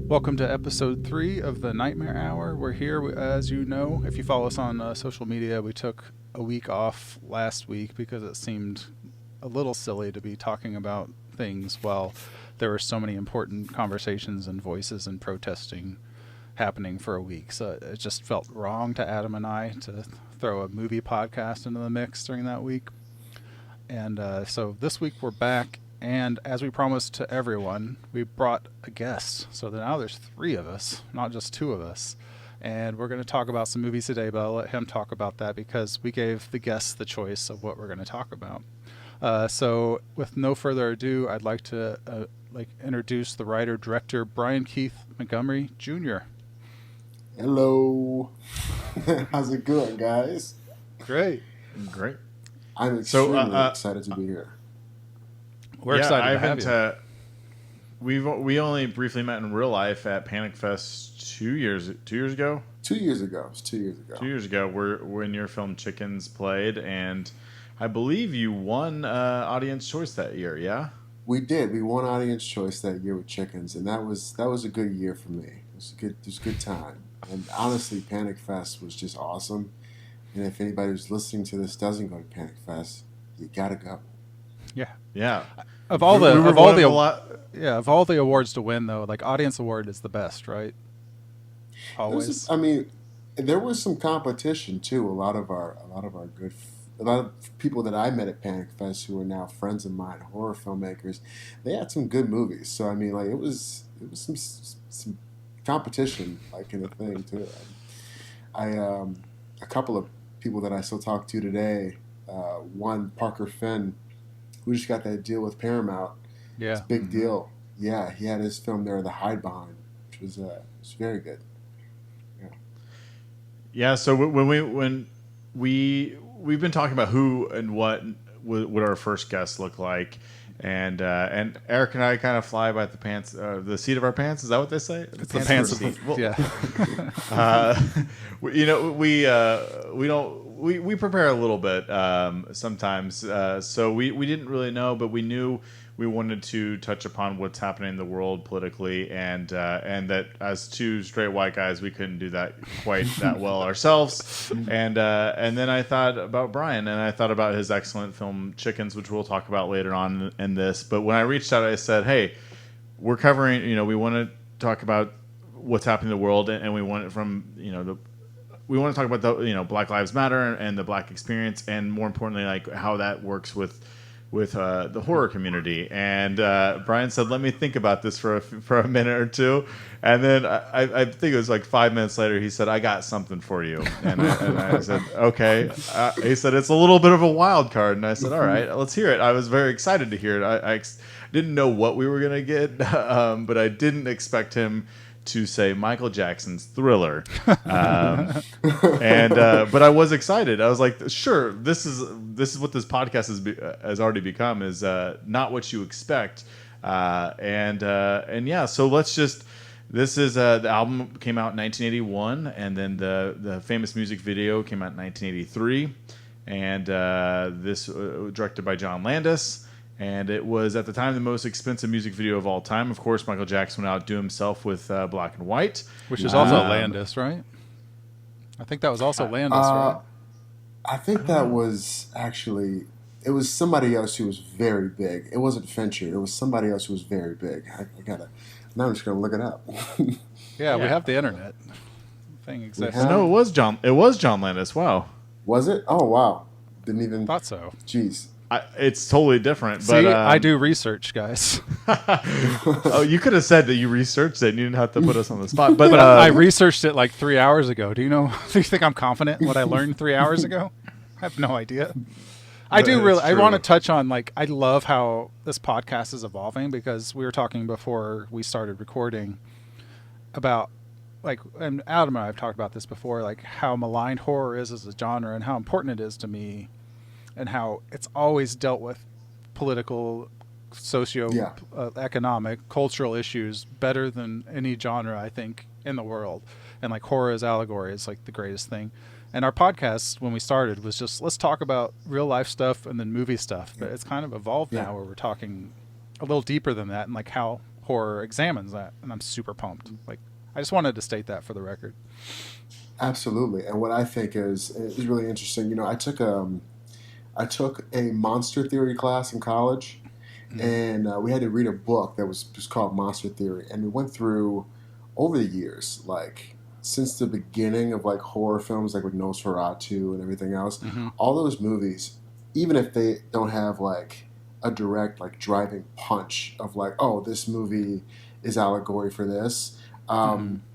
Welcome to episode 3 of the Nightmare Hour. We're here, as you know, if you follow us on social media, we took a week off last week because it seemed a little silly to be talking about things while there were so many important conversations and voices and protesting happening for a week. So it just felt wrong to Adam and I to throw a movie podcast into the mix during that week. And so this week we're back. And as we promised to everyone, we brought a guest. So now there's 3 of us, not just 2 of us. And we're going to talk about some movies today, but I'll let him talk about that because we gave the guests the choice of what we're going to talk about. So with no further ado, I'd like to introduce the writer-director Bryian Keith Montgomery Jr. Hello. How's it going, guys? Great. I'm extremely excited to be here. We're excited to have you. We only briefly met in real life at Panic Fest 2 years ago. 2 years ago. It was 2 years ago. 2 years ago, when your film Chickens played, and I believe you won Audience Choice that year. Yeah, we did. We won Audience Choice that year with Chickens, and that was a good year for me. It was a good time. And honestly, Panic Fest was just awesome. And if anybody who's listening to this doesn't go to Panic Fest, you gotta go. Yeah. Of all the awards to win, though, like Audience Award is the best, right? Always. There was some competition too. A lot of people that I met at Panic Fest who are now friends of mine, horror filmmakers, they had some good movies. So it was some competition in the thing too. A couple of people that I still talk to today. One, Parker Finn, who just got that deal with Paramount. Yeah, it's a big deal. Yeah, he had his film there, The Hide Behind, which was very good. Yeah. So when we've been talking about who and what would our first guest look like, and Eric and I kind of fly by the seat of our pants. Is that what they say? It's the pants of the seat. Yeah. We prepare a little bit sometimes, so we didn't really know, but we knew we wanted to touch upon what's happening in the world politically, and that as 2 straight white guys, we couldn't do that quite that well ourselves. And then I thought about Bryian, and I thought about his excellent film Chickens, which we'll talk about later on in this. But when I reached out, I said, "Hey, we're covering. We want to talk about what's happening in the world, and we want it from we want to talk about the Black Lives Matter and the Black experience, and more importantly, how that works with the horror community." And Bryian said, "Let me think about this for a minute or 2," and then I think it was 5 minutes later, he said, "I got something for you," and I said, "Okay." He said, "It's a little bit of a wild card," and I said, "All right, let's hear it." I was very excited to hear it. I didn't know what we were gonna get, but I didn't expect him to say Michael Jackson's Thriller, but I was excited. I was like, sure, this is what this podcast has already become, is not what you expect, and yeah. So let's just. This is the album came out in 1981, and then the famous music video came out in 1983, and this directed by John Landis. And it was, at the time, the most expensive music video of all time. Of course, Michael Jackson went out to himself with Black and White. Which is also Landis, right? I think that was also Landis, right? I think that was actually... It was somebody else who was very big. It wasn't Fincher. It was somebody else who was very big. Now I'm just going to look it up. Yeah, we have the internet. Thing exists. No, it was John Landis. Wow. Was it? Oh, wow. Didn't even... Thought so. Jeez. It's totally different. See, but, I do research, guys. Oh, you could have said that you researched it and you didn't have to put us on the spot. But I researched it 3 hours ago. Do you think I'm confident in what I learned 3 hours ago? I have no idea. I do really. I want to touch on I love how this podcast is evolving, because we were talking before we started recording about and Adam and I have talked about this before, how maligned horror is as a genre and how important it is to me. And how it's always dealt with political, socio-economic, cultural issues better than any genre, I think, in the world. And horror as allegory is the greatest thing. And our podcast, when we started, was just, let's talk about real life stuff and then movie stuff. But it's kind of evolved now, where we're talking a little deeper than that, and how horror examines that, and I'm super pumped. Like, I just wanted to state that for the record. Absolutely. And what I think is really interesting. You know, I took a monster theory class in college, and we had to read a book that was just called Monster Theory, and we went through over the years, like since the beginning of like horror films, like with Nosferatu and everything else, all those movies, even if they don't have like a direct like driving punch of like, oh, this movie is allegory for this,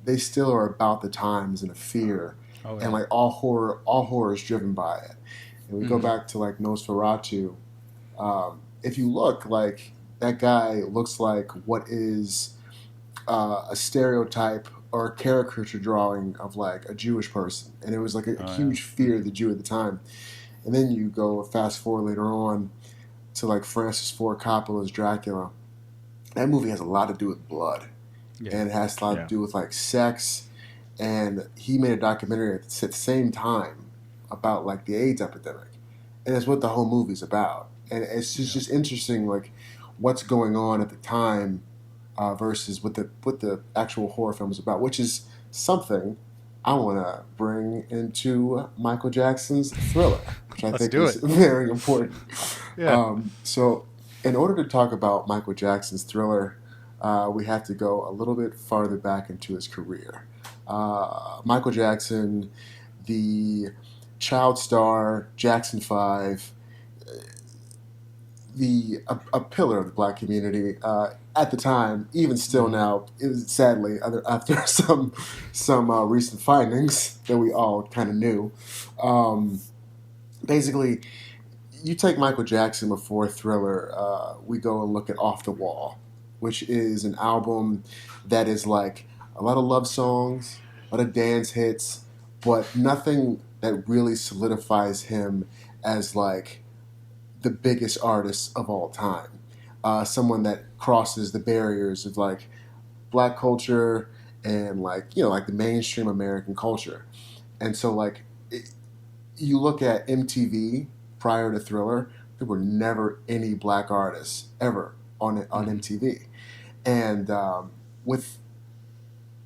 they still are about the times and a fear, and like all horror is driven by it. And we go back to like Nosferatu. If you look, like that guy looks like what is a stereotype or a caricature drawing of like a Jewish person, and it was like a huge fear of the Jew at the time. And then you go fast forward later on to like Francis Ford Coppola's Dracula. That movie has a lot to do with blood, and it has a lot to do with like sex. And he made a documentary at the same time about like the AIDS epidemic, and that's what the whole movie's about. And it's just interesting, like what's going on at the time versus what the actual horror film is about, which is something I want to bring into Michael Jackson's Thriller, which I think is very important. So, in order to talk about Michael Jackson's Thriller, we have to go a little bit farther back into his career. Michael Jackson, the child star, Jackson 5, a pillar of the black community at the time, even still now, sadly, after some recent findings that we all kind of knew. Basically, you take Michael Jackson before Thriller, we go and look at Off the Wall, which is an album that is like a lot of love songs, a lot of dance hits, but nothing that really solidifies him as like the biggest artist of all time. Someone that crosses the barriers of like black culture and like, you know, like the mainstream American culture. And so like you look at MTV prior to Thriller, there were never any black artists ever on MTV. And with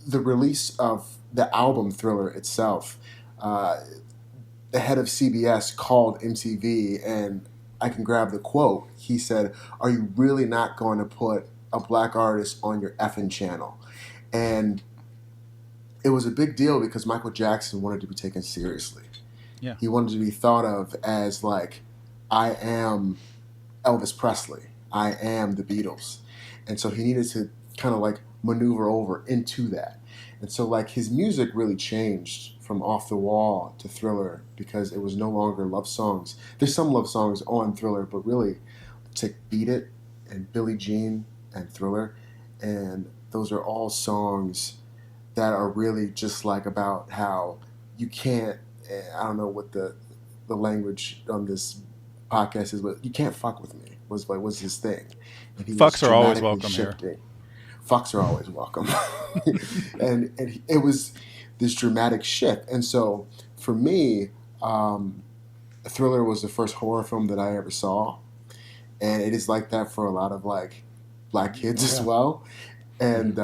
the release of the album Thriller itself, the head of CBS called MTV, and I can grab the quote. He said, "Are you really not going to put a black artist on your effing channel?" And it was a big deal because Michael Jackson wanted to be taken seriously. Yeah. He wanted to be thought of as like, I am Elvis Presley. I am the Beatles. And so he needed to kind of like maneuver over into that. And so like his music really changed from Off the Wall to Thriller because it was no longer love songs. There's some love songs on Thriller, but really take Beat It and Billie Jean and Thriller. And those are all songs that are really just like about how you can't, I don't know what the language on this podcast is, but you can't fuck with me was his thing. And he Fucks are always welcome shifting. Here. Fucks are always welcome. and it was this dramatic shift. And so for me, Thriller was the first horror film that I ever saw. And it is like that for a lot of like black kids as well. And,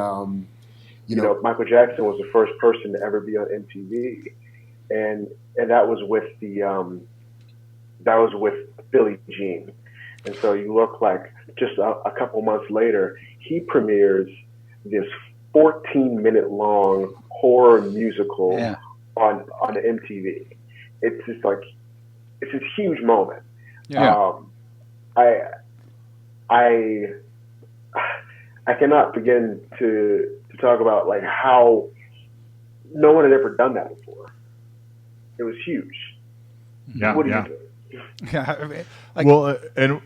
you know, Michael Jackson was the first person to ever be on MTV. And that was with Billie Jean. And so you look like just a couple months later, he premieres this 14-minute long horror musical on MTV. It's just like, it's this huge moment. I cannot begin to talk about like how no one had ever done that before. It was huge. What are you doing? Yeah, I mean, like, well, and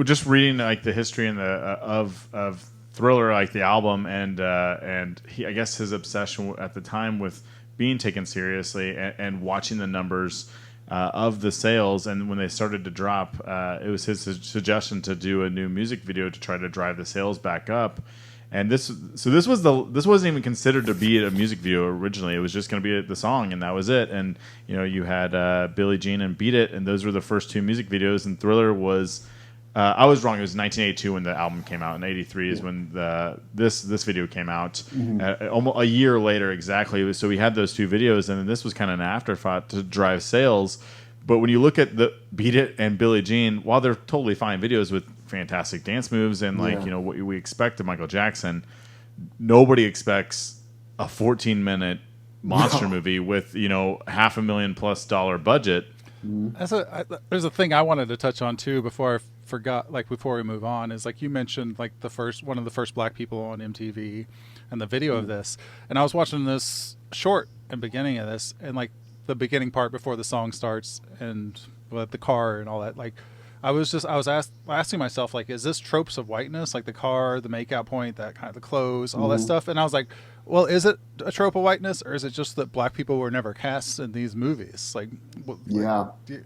just reading like the history and the of Thriller, like the album, and he, I guess his obsession at the time with being taken seriously and watching the numbers of the sales, and when they started to drop, it was his suggestion to do a new music video to try to drive the sales back up. And this wasn't even considered to be a music video originally. It was just going to be the song, and that was it. And you know, you had Billie Jean and Beat It, and those were the first two music videos. And Thriller was I was wrong. It was 1982 when the album came out, and 83 is when this video came out. Almost a year later, exactly. So we had those two videos, and then this was kind of an afterthought to drive sales. But when you look at the Beat It and Billie Jean, while they're totally fine videos with fantastic dance moves and what we expect of Michael Jackson, nobody expects a 14-minute monster movie with $500,000+ budget. There's a thing I wanted to touch on too before I forgot, like before we move on, is like you mentioned like one of the first black people on MTV and the video of this, and I was watching this short and beginning of this, and like the beginning part before the song starts and with the car and all that, like I was asking myself, like, is this tropes of whiteness, like the car, the makeout point, that kind of the clothes, all that stuff? And I was like, well, is it a trope of whiteness, or is it just that black people were never cast in these movies? Like, yeah. Do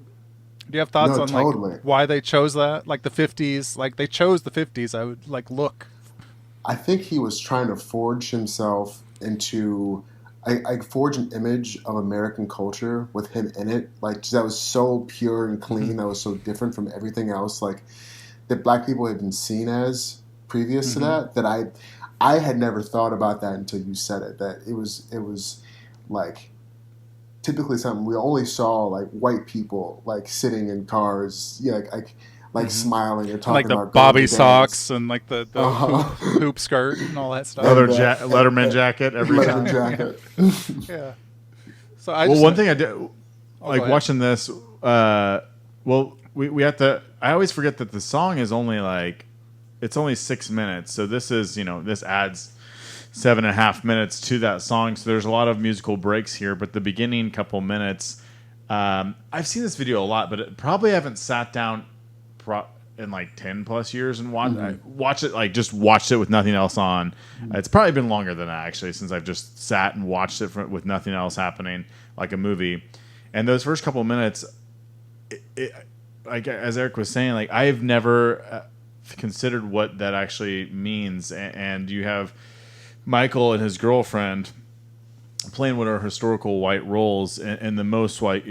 you have thoughts on totally. like why they chose that? Like the 50s, like they chose the 50s. I would like look. I think he was trying to forge himself into. I forged an image of American culture with him in it, like that was so pure and clean, that was so different from everything else, like that black people had been seen as previous to that I had never thought about that until you said it. That it was like typically something we only saw, like white people like sitting in cars, like smiling and talking like the about bobby socks and like the hoop skirt and all that stuff. Letterman jacket every time. Jacket. Yeah. So one thing I did, watching this. We have to. I always forget that the song is only it's only 6 minutes. So this is this adds 7.5 minutes to that song. So there's a lot of musical breaks here. But the beginning couple minutes, I've seen this video a lot, but probably haven't sat down in like 10+ years and watched it with nothing else on. It's probably been longer than that actually, since I've just sat and watched it with nothing else happening, like a movie. And those first couple of minutes, like as Eric was saying, like I've never considered what that actually means. And you have Michael and his girlfriend playing what are historical white roles in the most white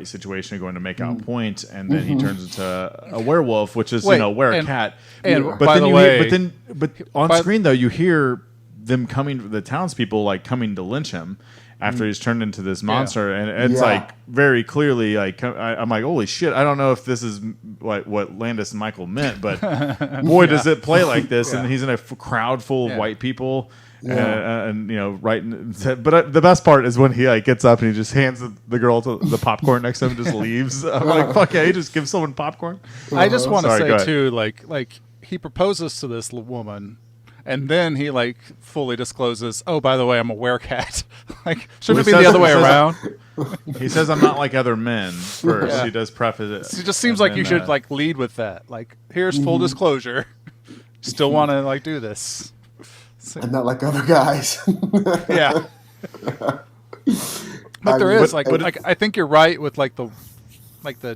situation, going to make out point, and then he turns into a werewolf, which is cat. But on screen though, you hear them the townspepeople like coming to lynch him after he's turned into this monster, and it's like very clearly like I'm like, holy shit, I don't know if this is like what Landis and Michael meant, but boy does it play like this, and he's in a crowd full of white people. Right. But the best part is when he like gets up and he just hands the girl to the popcorn next to him and just leaves. I'm like, fuck yeah, he just gives someone popcorn. I just want to say too, like he proposes to this woman, and then he like fully discloses, oh, by the way, I'm a werecat. Like, shouldn't it be the other way around? He says, I'm not like other men first. Yeah. He does preface it. It just seems like you should like lead with that. Like, here's full disclosure. Still want to like do this. I'm not like other guys. Yeah. But there is I think you're right with like the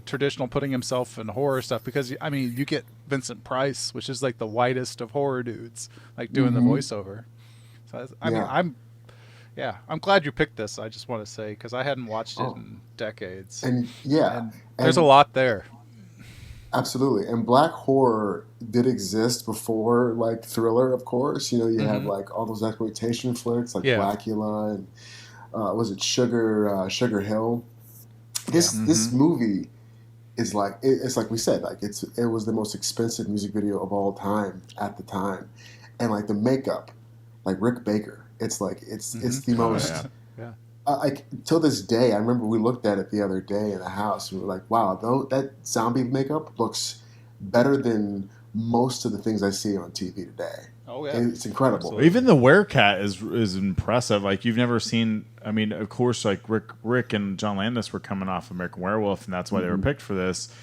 traditional putting himself in horror stuff, because I mean you get Vincent Price, which is like the whitest of horror dudes, like doing the voiceover. So I'm glad you picked this. I just want to say, because I hadn't watched it in decades, and there's a lot there. Absolutely. And black horror did exist before like thriller, of course. You had like all those exploitation flicks like Blackula and was it Sugar Hill? This movie is like it's like we said, like it was the most expensive music video of all time at the time. And like the makeup, like Rick Baker, it's like it's the most like till this day, I remember we looked at it the other day in the house. And we were like, "Wow, that zombie makeup looks better than most of the things I see on TV today." Oh yeah, it's incredible. Absolutely. Even the werecat is impressive. Like you've never seen. I mean, of course, like Rick and John Landis were coming off American Werewolf, and that's why they were picked for this.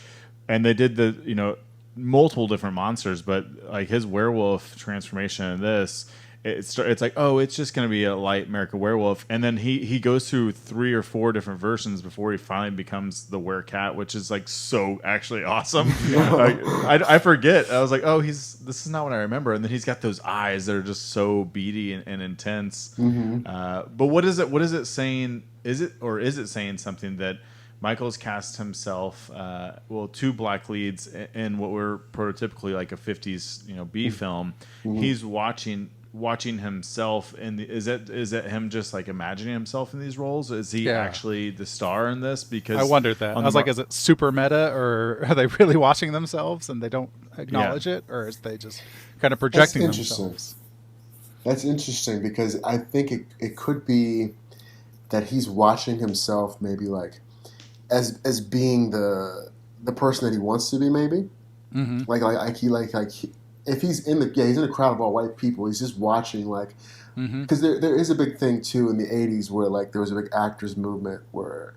And they did the multiple different monsters, but like his werewolf transformation in this. It's like, oh, it's just going to be a light American Werewolf. And then he goes through 3 or 4 different versions before he finally becomes the werecat, which is like so actually awesome. I forget. I was like, oh, this is not what I remember. And then he's got those eyes that are just so beady and intense. But what is it saying? Is it saying something that Michael's cast himself, two black leads in what were prototypically like a 50s, B film. He's watching himself is it him just like imagining himself in these roles? Is he actually the star in this? Because I wondered that. I was like, is it super meta, or are they really watching themselves and they don't acknowledge it, or is they just kind of projecting themselves? That's interesting, because I think it could be that he's watching himself maybe like as being the person that he wants to be, maybe. If he's in he's in a crowd of all white people, he's just watching, like, because there is a big thing too in the 80s where like there was a big actors movement where,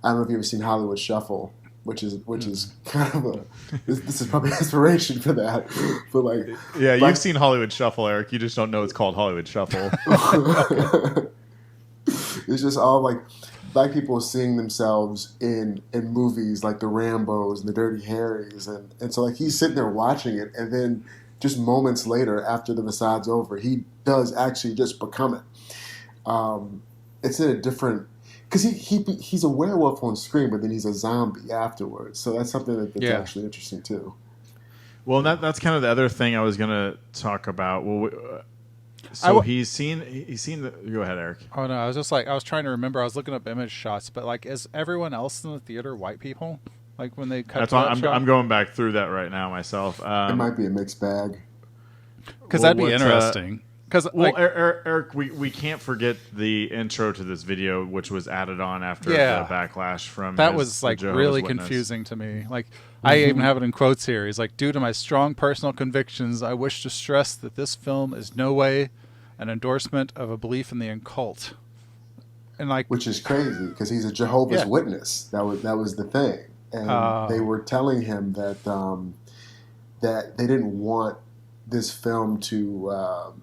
I don't know if you've ever seen Hollywood Shuffle, which is kind of this is probably inspiration for that, but like, you've seen Hollywood Shuffle, Eric. You just don't know it's called Hollywood Shuffle. It's just all like black people seeing themselves in movies like the Rambos and the Dirty Harrys, and so like he's sitting there watching it, and then just moments later, after the facade's over, he does actually just become it. It's in a different, because he's a werewolf on screen, but then he's a zombie afterwards. So that's something that's actually interesting too. Well, that's kind of the other thing I was going to talk about. Well, he's seen the. Go ahead, Eric. Oh no, I was trying to remember. I was looking up image shots, but like, is everyone else in the theater white people? Like when they cut. That's why I'm going back through that right now myself. It might be a mixed bag. Because that'd be interesting. Because Eric, we can't forget the intro to this video, which was added on after the backlash from that was like really confusing to me. Like I even have it in quotes here. He's like, "Due to my strong personal convictions, I wish to stress that this film is no way an endorsement of a belief in the occult." And like, which is crazy because he's a Jehovah's Witness. That was the thing, and they were telling him that that they didn't want this film to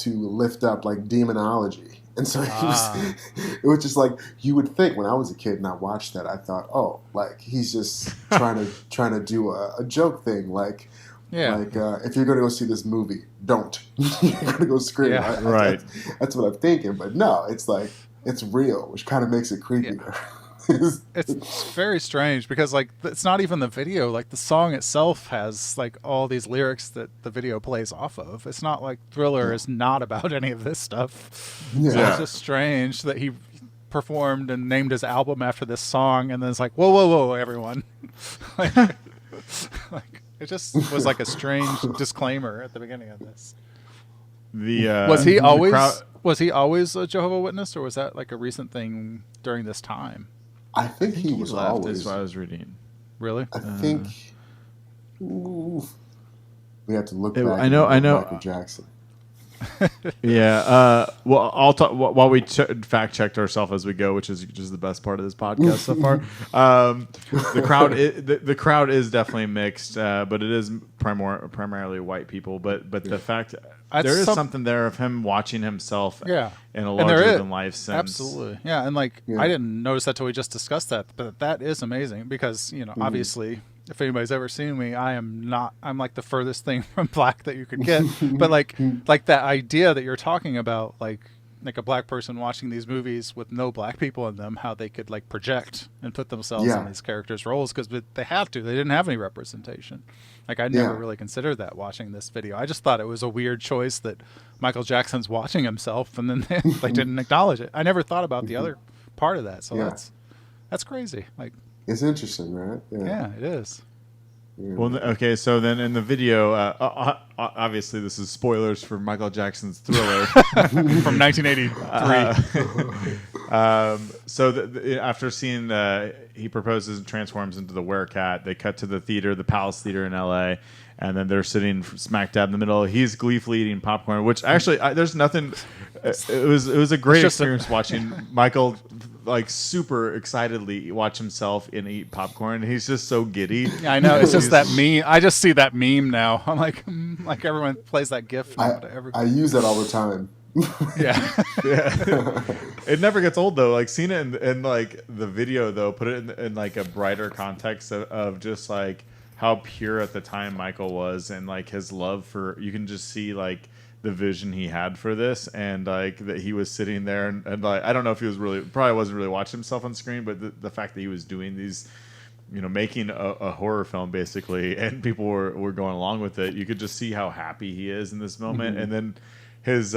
lift up like demonology, and so it was just like, you would think when I was a kid and I watched that, I thought, oh, like he's just trying to do a joke thing, like if you're going to go see this movie, don't you're going to go scream, right? That's what I'm thinking, but no, it's like it's real, which kind of makes it creepier. It's very strange because like it's not even the video, like the song itself has like all these lyrics that the video plays off of. It's not like Thriller is not about any of this stuff. So it's just strange that he performed and named his album after this song, and then it's like, whoa, everyone. like it just was like a strange disclaimer at the beginning of this. Was he always a Jehovah's Witness, or was that like a recent thing during this time? I think he was left, always. Is what I was reading. Really? I think we have to look back. I know. Michael Jackson. Well, I'll talk while we fact checked ourselves as we go, which is just the best part of this podcast so far. The crowd is definitely mixed, but it is primarily white people. But the fact there is something there of him watching himself in a larger than life sense. Absolutely, and like I didn't notice that till we just discussed that, but that is amazing because obviously, if anybody's ever seen me, I'm like the furthest thing from black that you could get. But like that idea that you're talking about, like a black person watching these movies with no black people in them, how they could like project and put themselves in these characters' roles because they have to. They didn't have any representation. Like I never really considered that watching this video. I just thought it was a weird choice that Michael Jackson's watching himself and then they didn't acknowledge it. I never thought about the other part of that. So that's crazy. Like, it's interesting, right? Yeah, it is. Well, okay, so then in the video, obviously this is spoilers for Michael Jackson's Thriller from 1983. After seeing he proposes and transforms into the werecat, they cut to the theater, the Palace Theater in L.A., and then they're sitting smack dab in the middle. He's gleefully eating popcorn, which actually there's nothing. It was a great experience watching Michael like super excitedly watch himself and eat popcorn. He's just so giddy. Yeah, I know. It's just that meme. I just see that meme now. I'm like everyone plays that GIF. I use that all the time. Yeah. It never gets old though. Like seeing it in like the video though, put it in like a brighter context of just like how pure at the time Michael was and like his love for. You can just see like the vision he had for this, and like that he was sitting there and like I don't know if he was probably wasn't really watching himself on screen, but the fact that he was doing these, making a horror film basically, and people were going along with it, you could just see how happy he is in this moment. And then his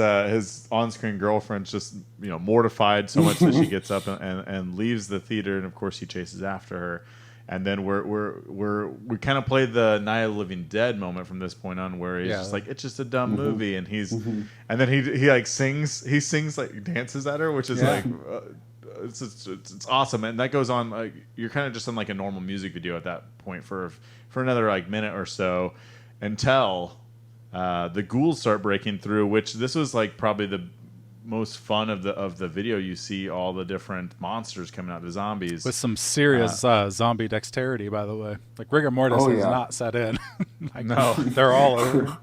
on-screen girlfriend's just mortified so much that she gets up and leaves the theater, and of course he chases after her. And then we kind of play the Night of the Living Dead moment from this point on, where he's just like, it's just a dumb movie, and and then he like sings like dances at her, which is like it's awesome, and that goes on like you're kind of just on like a normal music video at that point for another like minute or so, until the ghouls start breaking through, which this was like probably the most fun of the video. You see all the different monsters coming out, the zombies, with some serious zombie dexterity, by the way. Like rigor mortis is not set in. Like, no, they're all over.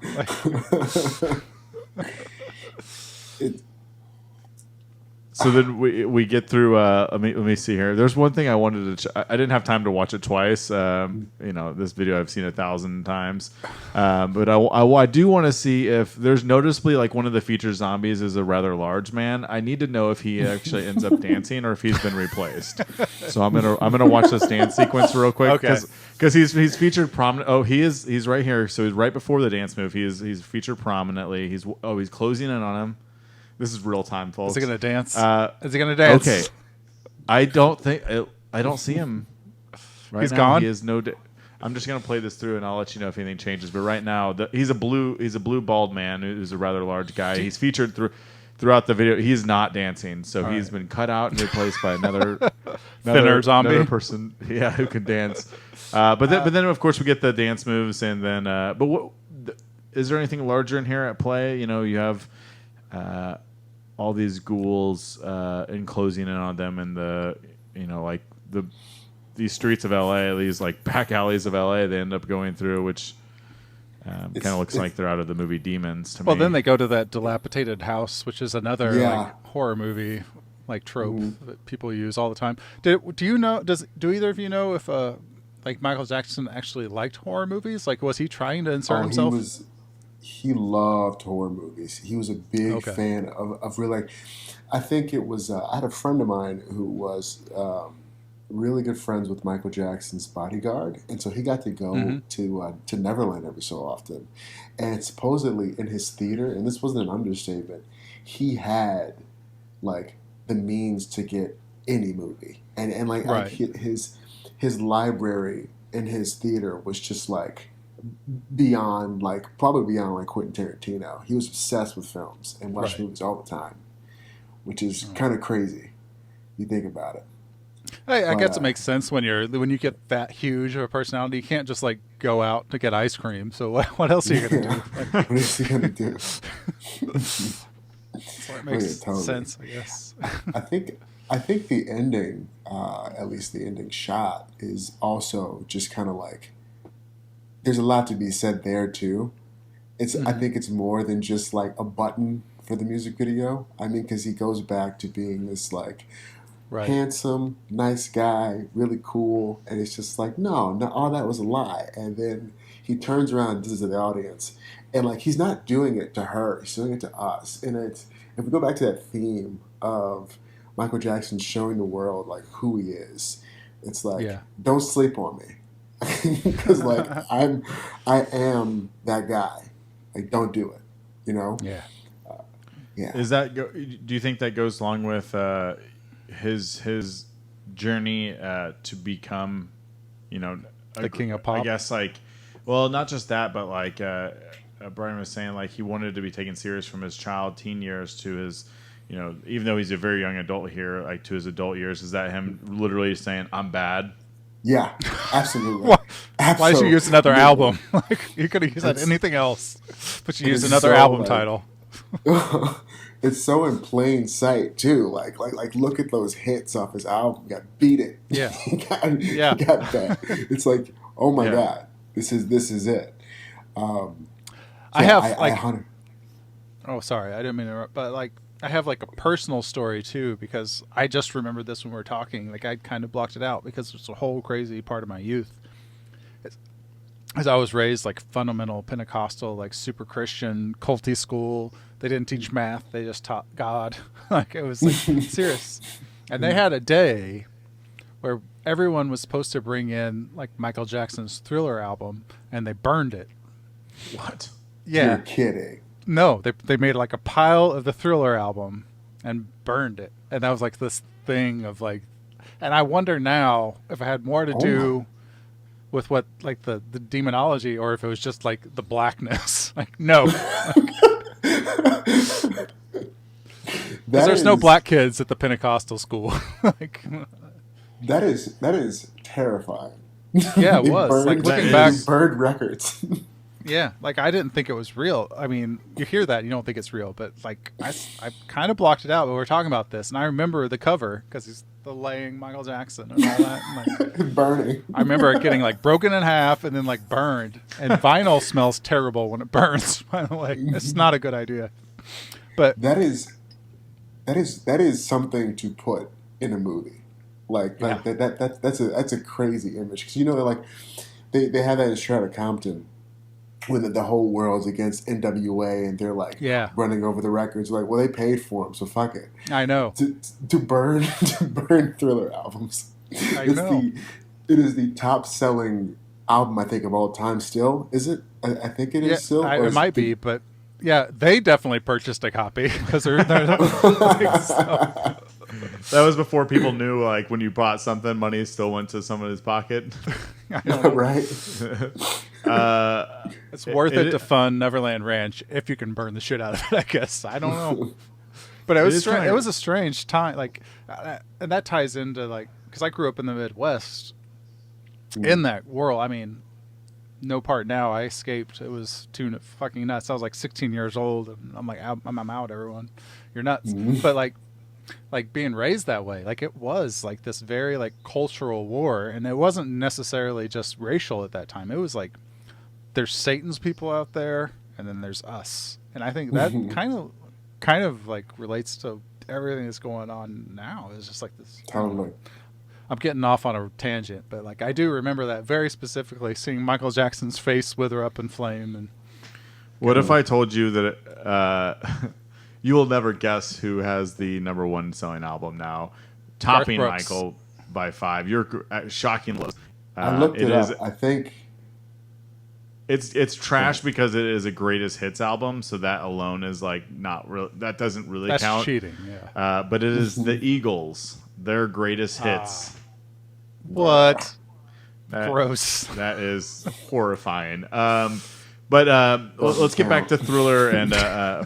So then we get through. Let me see here. There's one thing I wanted to. I didn't have time to watch it twice. This video I've seen 1,000 times, but I do want to see if there's noticeably like one of the featured zombies is a rather large man. I need to know if he actually ends up dancing or if he's been replaced. So I'm gonna watch this dance sequence real quick because he's featured prominent. Oh, he's right here. So he's right before the dance move. He's featured prominently. He's closing in on him. This is real time, folks. Is he gonna dance? Is he gonna dance? Okay, I don't see him. Right He's now, gone. He is no. I'm just gonna play this through, and I'll let you know if anything changes. But right now, he's a blue bald man who's a rather large guy. He's featured throughout the video. He's not dancing, so he's been cut out and replaced by another thinner zombie, another person. Yeah, who can dance. But then of course we get the dance moves, and then but what is there anything larger in here at play? You have. All these ghouls and closing in on them, and these streets of LA, these like back alleys of LA, they end up going through, which kind of looks like they're out of the movie Demons to me. Well, then they go to that dilapidated house, which is another like horror movie like trope that people use all the time. Do you know? Do either of you know if like Michael Jackson actually liked horror movies? Like, was he trying to insert himself? He loved horror movies. He was a big fan of really. I think it was. I had a friend of mine who was really good friends with Michael Jackson's bodyguard, and so he got to go to Neverland every so often. And supposedly in his theater, and this wasn't an understatement, he had like the means to get any movie, and like his library in his theater was just like. Probably beyond like Quentin Tarantino. He was obsessed with films and watched movies all the time, which is kind of crazy. You think about it. I guess it makes sense when you get that huge of a personality. You can't just like go out to get ice cream. So what else are you gonna do? What is he gonna do? So it makes sense, I guess. I think the ending, at least the ending shot, is also just kind of like. There's a lot to be said there too. I think it's more than just like a button for the music video. I mean, because he goes back to being this like handsome, nice guy, really cool, and it's just like no, all that was a lie. And then he turns around and does it to the audience, and like he's not doing it to her, he's doing it to us. And if we go back to that theme of Michael Jackson showing the world like who he is, it's like don't sleep on me. Because like I am that guy. Like don't do it. Yeah. Is that? Do you think that goes along with his journey to become, the king of pop? I guess like, well, not just that, but like Bryian was saying, like he wanted to be taken serious from his teen years to his. Even though he's a very young adult here, like to his adult years, is that him literally saying, "I'm bad"? Yeah, absolutely. Why did you use another album? Like you could have used anything else, but you used another album title. It's so in plain sight too. Like look at those hits off his album. Got Beat It. Yeah, he got that. It's like, oh my god, this is it. I have oh, sorry, I didn't mean to interrupt, but like. I have like a personal story too, because I just remembered this when we were talking. Like I kind of blocked it out because it's a whole crazy part of my youth. as I was raised like fundamental Pentecostal, like super Christian, culty school. They didn't teach math; they just taught God. Like it was like serious. And they had a day where everyone was supposed to bring in like Michael Jackson's Thriller album, and they burned it. What? Yeah. You're kidding. No, they made like a pile of the Thriller album and burned it, and that was like this thing of like. And I wonder now if it had more to do with what like the demonology, or if it was just like the blackness. Like no, because there's no black kids at the Pentecostal school. Like that is terrifying. Yeah, it was like looking back, burned records. Yeah, like I didn't think it was real. I mean, you hear that, you don't think it's real, but like I kind of blocked it out when we were talking about this, and I remember the cover because he's the laying Michael Jackson and all that. And like, burning. I remember it getting like broken in half and then like burned. And vinyl smells terrible when it burns. By the way, it's not a good idea. But that is something to put in a movie. Like that's a crazy image because you know like they have that in Strata Compton. When the whole world's against NWA and they're like running over the records, like, well, they paid for them, so fuck it. I know to burn Thriller albums. I know it is the top selling album I think of all time. Still, is it? I think it is still. It might be, but yeah, they definitely purchased a copy because they're like, so. That was before people knew like when you bought something, money still went to somebody's pocket. I know, right? It's worth it to fund Neverland Ranch if you can burn the shit out of it. I guess I don't know, but it was it was a strange time. Like, and that ties into like because I grew up in the Midwest, in that world. I mean, no part now. I escaped. It was too fucking nuts. I was like 16 years old, and I'm like, I'm out. Everyone, you're nuts. But like being raised that way, like it was like this very like cultural war, and it wasn't necessarily just racial at that time. It was like there's Satan's people out there, and then there's us, and I think that kind of like relates to everything that's going on now. It's just like this. Totally. I'm getting off on a tangent, but like I do remember that very specifically, seeing Michael Jackson's face wither up in flame. And what if I told you that? You will never guess who has the #1 selling album now, topping Michael by 5. You're shocking low. I looked it up. I think it's trash because it is a greatest hits album, so that alone is like not real. That doesn't really count. That's cheating, yeah. But it is the Eagles, their greatest hits. What? Gross. That is horrifying. But let's get back to Thriller and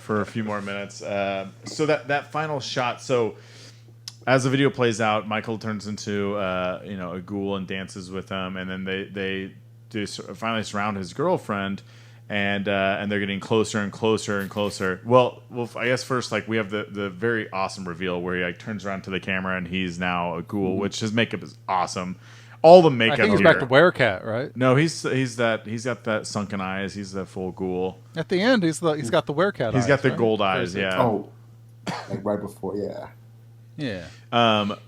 for a few more minutes. So that final shot. So as the video plays out, Michael turns into a ghoul and dances with him, and then they finally surround his girlfriend, and they're getting closer and closer and closer. Well, I guess first like we have the very awesome reveal where he like turns around to the camera and he's now a ghoul, which his makeup is awesome. All the makeup. I think he's back to Werecat, right? No, he's got that sunken eyes. He's the full ghoul. At the end, he's got the Werecat. He's got the right? gold eyes. Yeah. Oh, like right before, yeah. Yeah.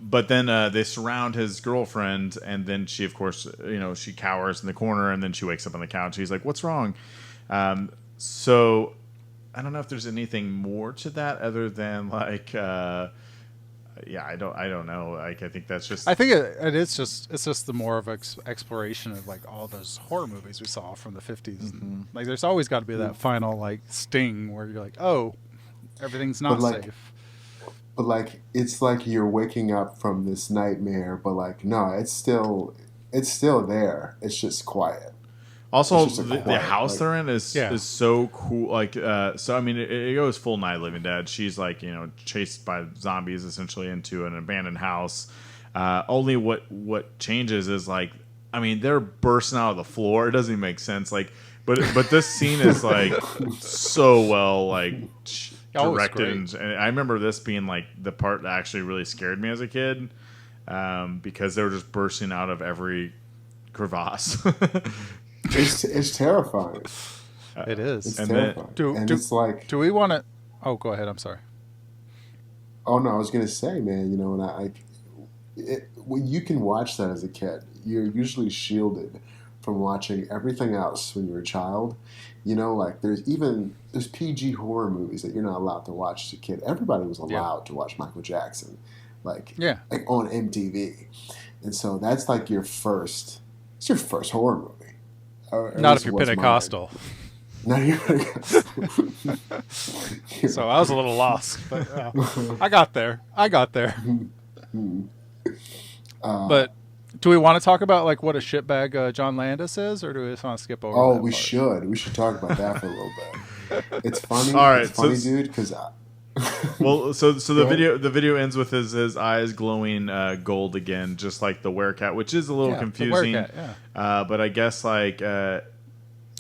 But then they surround his girlfriend, and then she, of course, she cowers in the corner, and then she wakes up on the couch. He's like, "What's wrong?" So I don't know if there's anything more to that other than like. I don't know. Like, I think that's just. I think it's just the more of exploration of like all those horror movies we saw from the 50s. Mm-hmm. Like, there's always got to be that final like sting where you're like, oh, everything's not safe. But like, it's like you're waking up from this nightmare, but like, no, it's still there. It's just quiet. Also, the house they're in is so cool. Like, so I mean, it goes full Night of the Living Dead. She's like, chased by zombies essentially into an abandoned house. Only what changes is like, I mean, they're bursting out of the floor. It doesn't even make sense. Like, but this scene is like so well like directed, and I remember this being like the part that actually really scared me as a kid, because they were just bursting out of every crevasse. It's terrifying. It is. It's terrifying. It's like, do we want to? Oh, go ahead. I'm sorry. Oh no, I was gonna say, man. When you can watch that as a kid, you're usually shielded from watching everything else when you're a child. Like there's PG horror movies that you're not allowed to watch as a kid. Everybody was allowed to watch Michael Jackson, like on MTV, and so that's like it's your first horror movie. Not if you're Pentecostal. Not if you're Pentecostal. So I was a little lost, but I got there. But do we want to talk about like what a shitbag John Landis is, or do we just want to skip over? Oh, we should. We should talk about that for a little bit. It's funny. All right, it's funny, dude. Because so the video ends with his eyes glowing gold again, just like the werecat, which is a little confusing. The werecat, but I guess like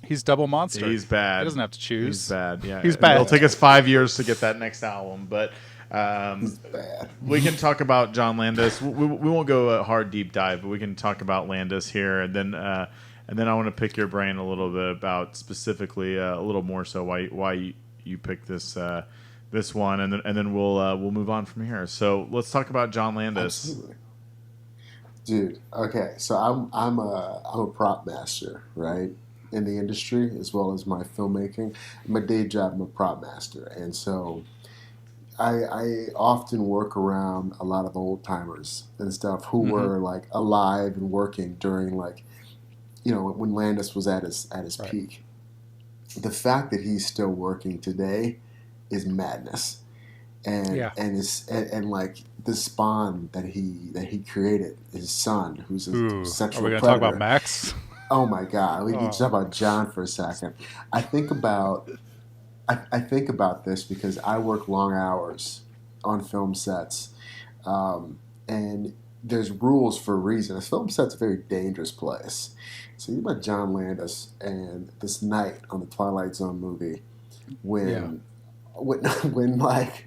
he's double monster. He's bad. He doesn't have to choose. He's bad. Yeah, he's bad. It'll take us 5 years to get that next album, but. He's bad. We can talk about John Landis. We won't go a hard deep dive, but we can talk about Landis here, and then I want to pick your brain a little bit about specifically a little more so why you picked this one, and then we'll move on from here. So let's talk about John Landis. Absolutely. Dude, okay, so I'm a prop master, right, in the industry as well as my filmmaking. My day job, I'm a prop master, and so. I often work around a lot of old timers and stuff who were like alive and working during like, when Landis was at his peak. The fact that he's still working today is madness, and like the spawn that he created, his son, who's a sexual Are we gonna predator. talk about Max? Oh my God! We can talk about John for a second. I think about this because I work long hours on film sets, and there's rules for a reason. A film set's a very dangerous place. So you about John Landis and this night on the Twilight Zone movie when like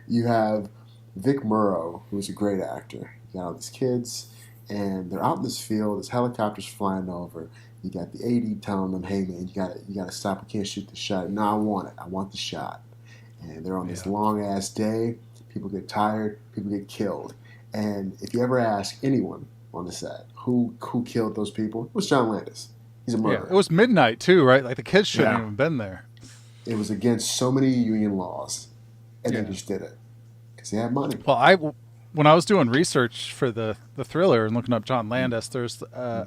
you have Vic Morrow, who's a great actor. You got all these kids, and they're out in this field. There's helicopters flying over. You got the AD telling them, "Hey man, you gotta stop. We can't shoot the shot." No, I want it. I want the shot. And they're on this long ass day. People get tired. People get killed. And if you ever ask anyone on the set who killed those people, it was John Landis. He's a murderer. Yeah, it was midnight too, right? Like the kids shouldn't have even been there. It was against so many union laws, and they just did it because they had money. Well, when I was doing research for the thriller and looking up John Landis, there's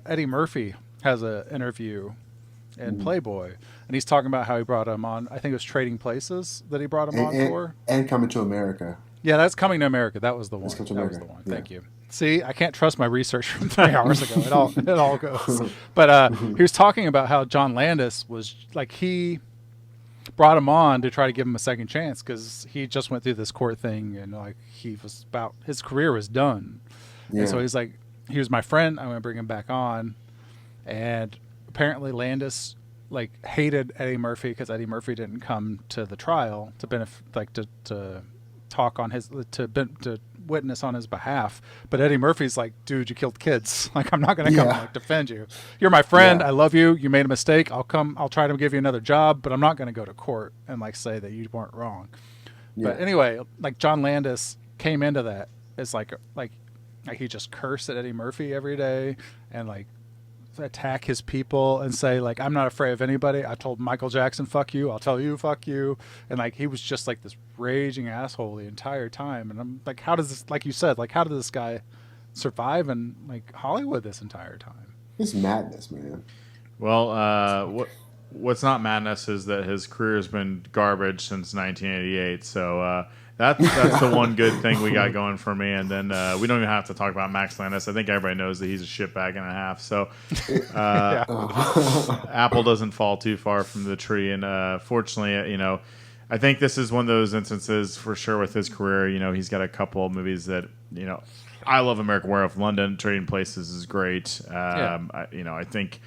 Eddie Murphy has an interview in Playboy, and he's talking about how he brought him on. I think it was Trading Places that he brought him on for, and Coming to America. Yeah, that's Coming to America. That was the one. That was the one. Thank you. See, I can't trust my research from 3 hours ago. It all goes. But he was talking about how John Landis was like he brought him on to try to give him a second chance because he just went through this court thing and like his career was done. Yeah. And so he's like, he was my friend. I'm gonna bring him back on. And apparently Landis like hated Eddie Murphy because Eddie Murphy didn't come to the trial to talk on his to witness on his behalf. But Eddie Murphy's like, dude, you killed kids. Like I'm not gonna come and like defend you. You're my friend. Yeah. I love you. You made a mistake. I'll try to give you another job, but I'm not gonna go to court and like say that you weren't wrong. Yeah. But anyway, like John Landis came into that as like he just cursed at Eddie Murphy every day and like attack his people and say like I'm not afraid of anybody. I told Michael Jackson fuck you, I'll tell you fuck you, and like he was just like this raging asshole the entire time. And I'm like, how does this, like you said, like how did this guy survive in like Hollywood this entire time? It's madness, man. Well, what's not madness is that his career has been garbage since 1988. So that's the one good thing we got going for me. And then we don't even have to talk about Max Landis. I think everybody knows that he's a shitbag and a half. So apple doesn't fall too far from the tree. And fortunately, I think this is one of those instances for sure with his career. He's got a couple of movies that, I love American Werewolf. London, Trading Places is great. I think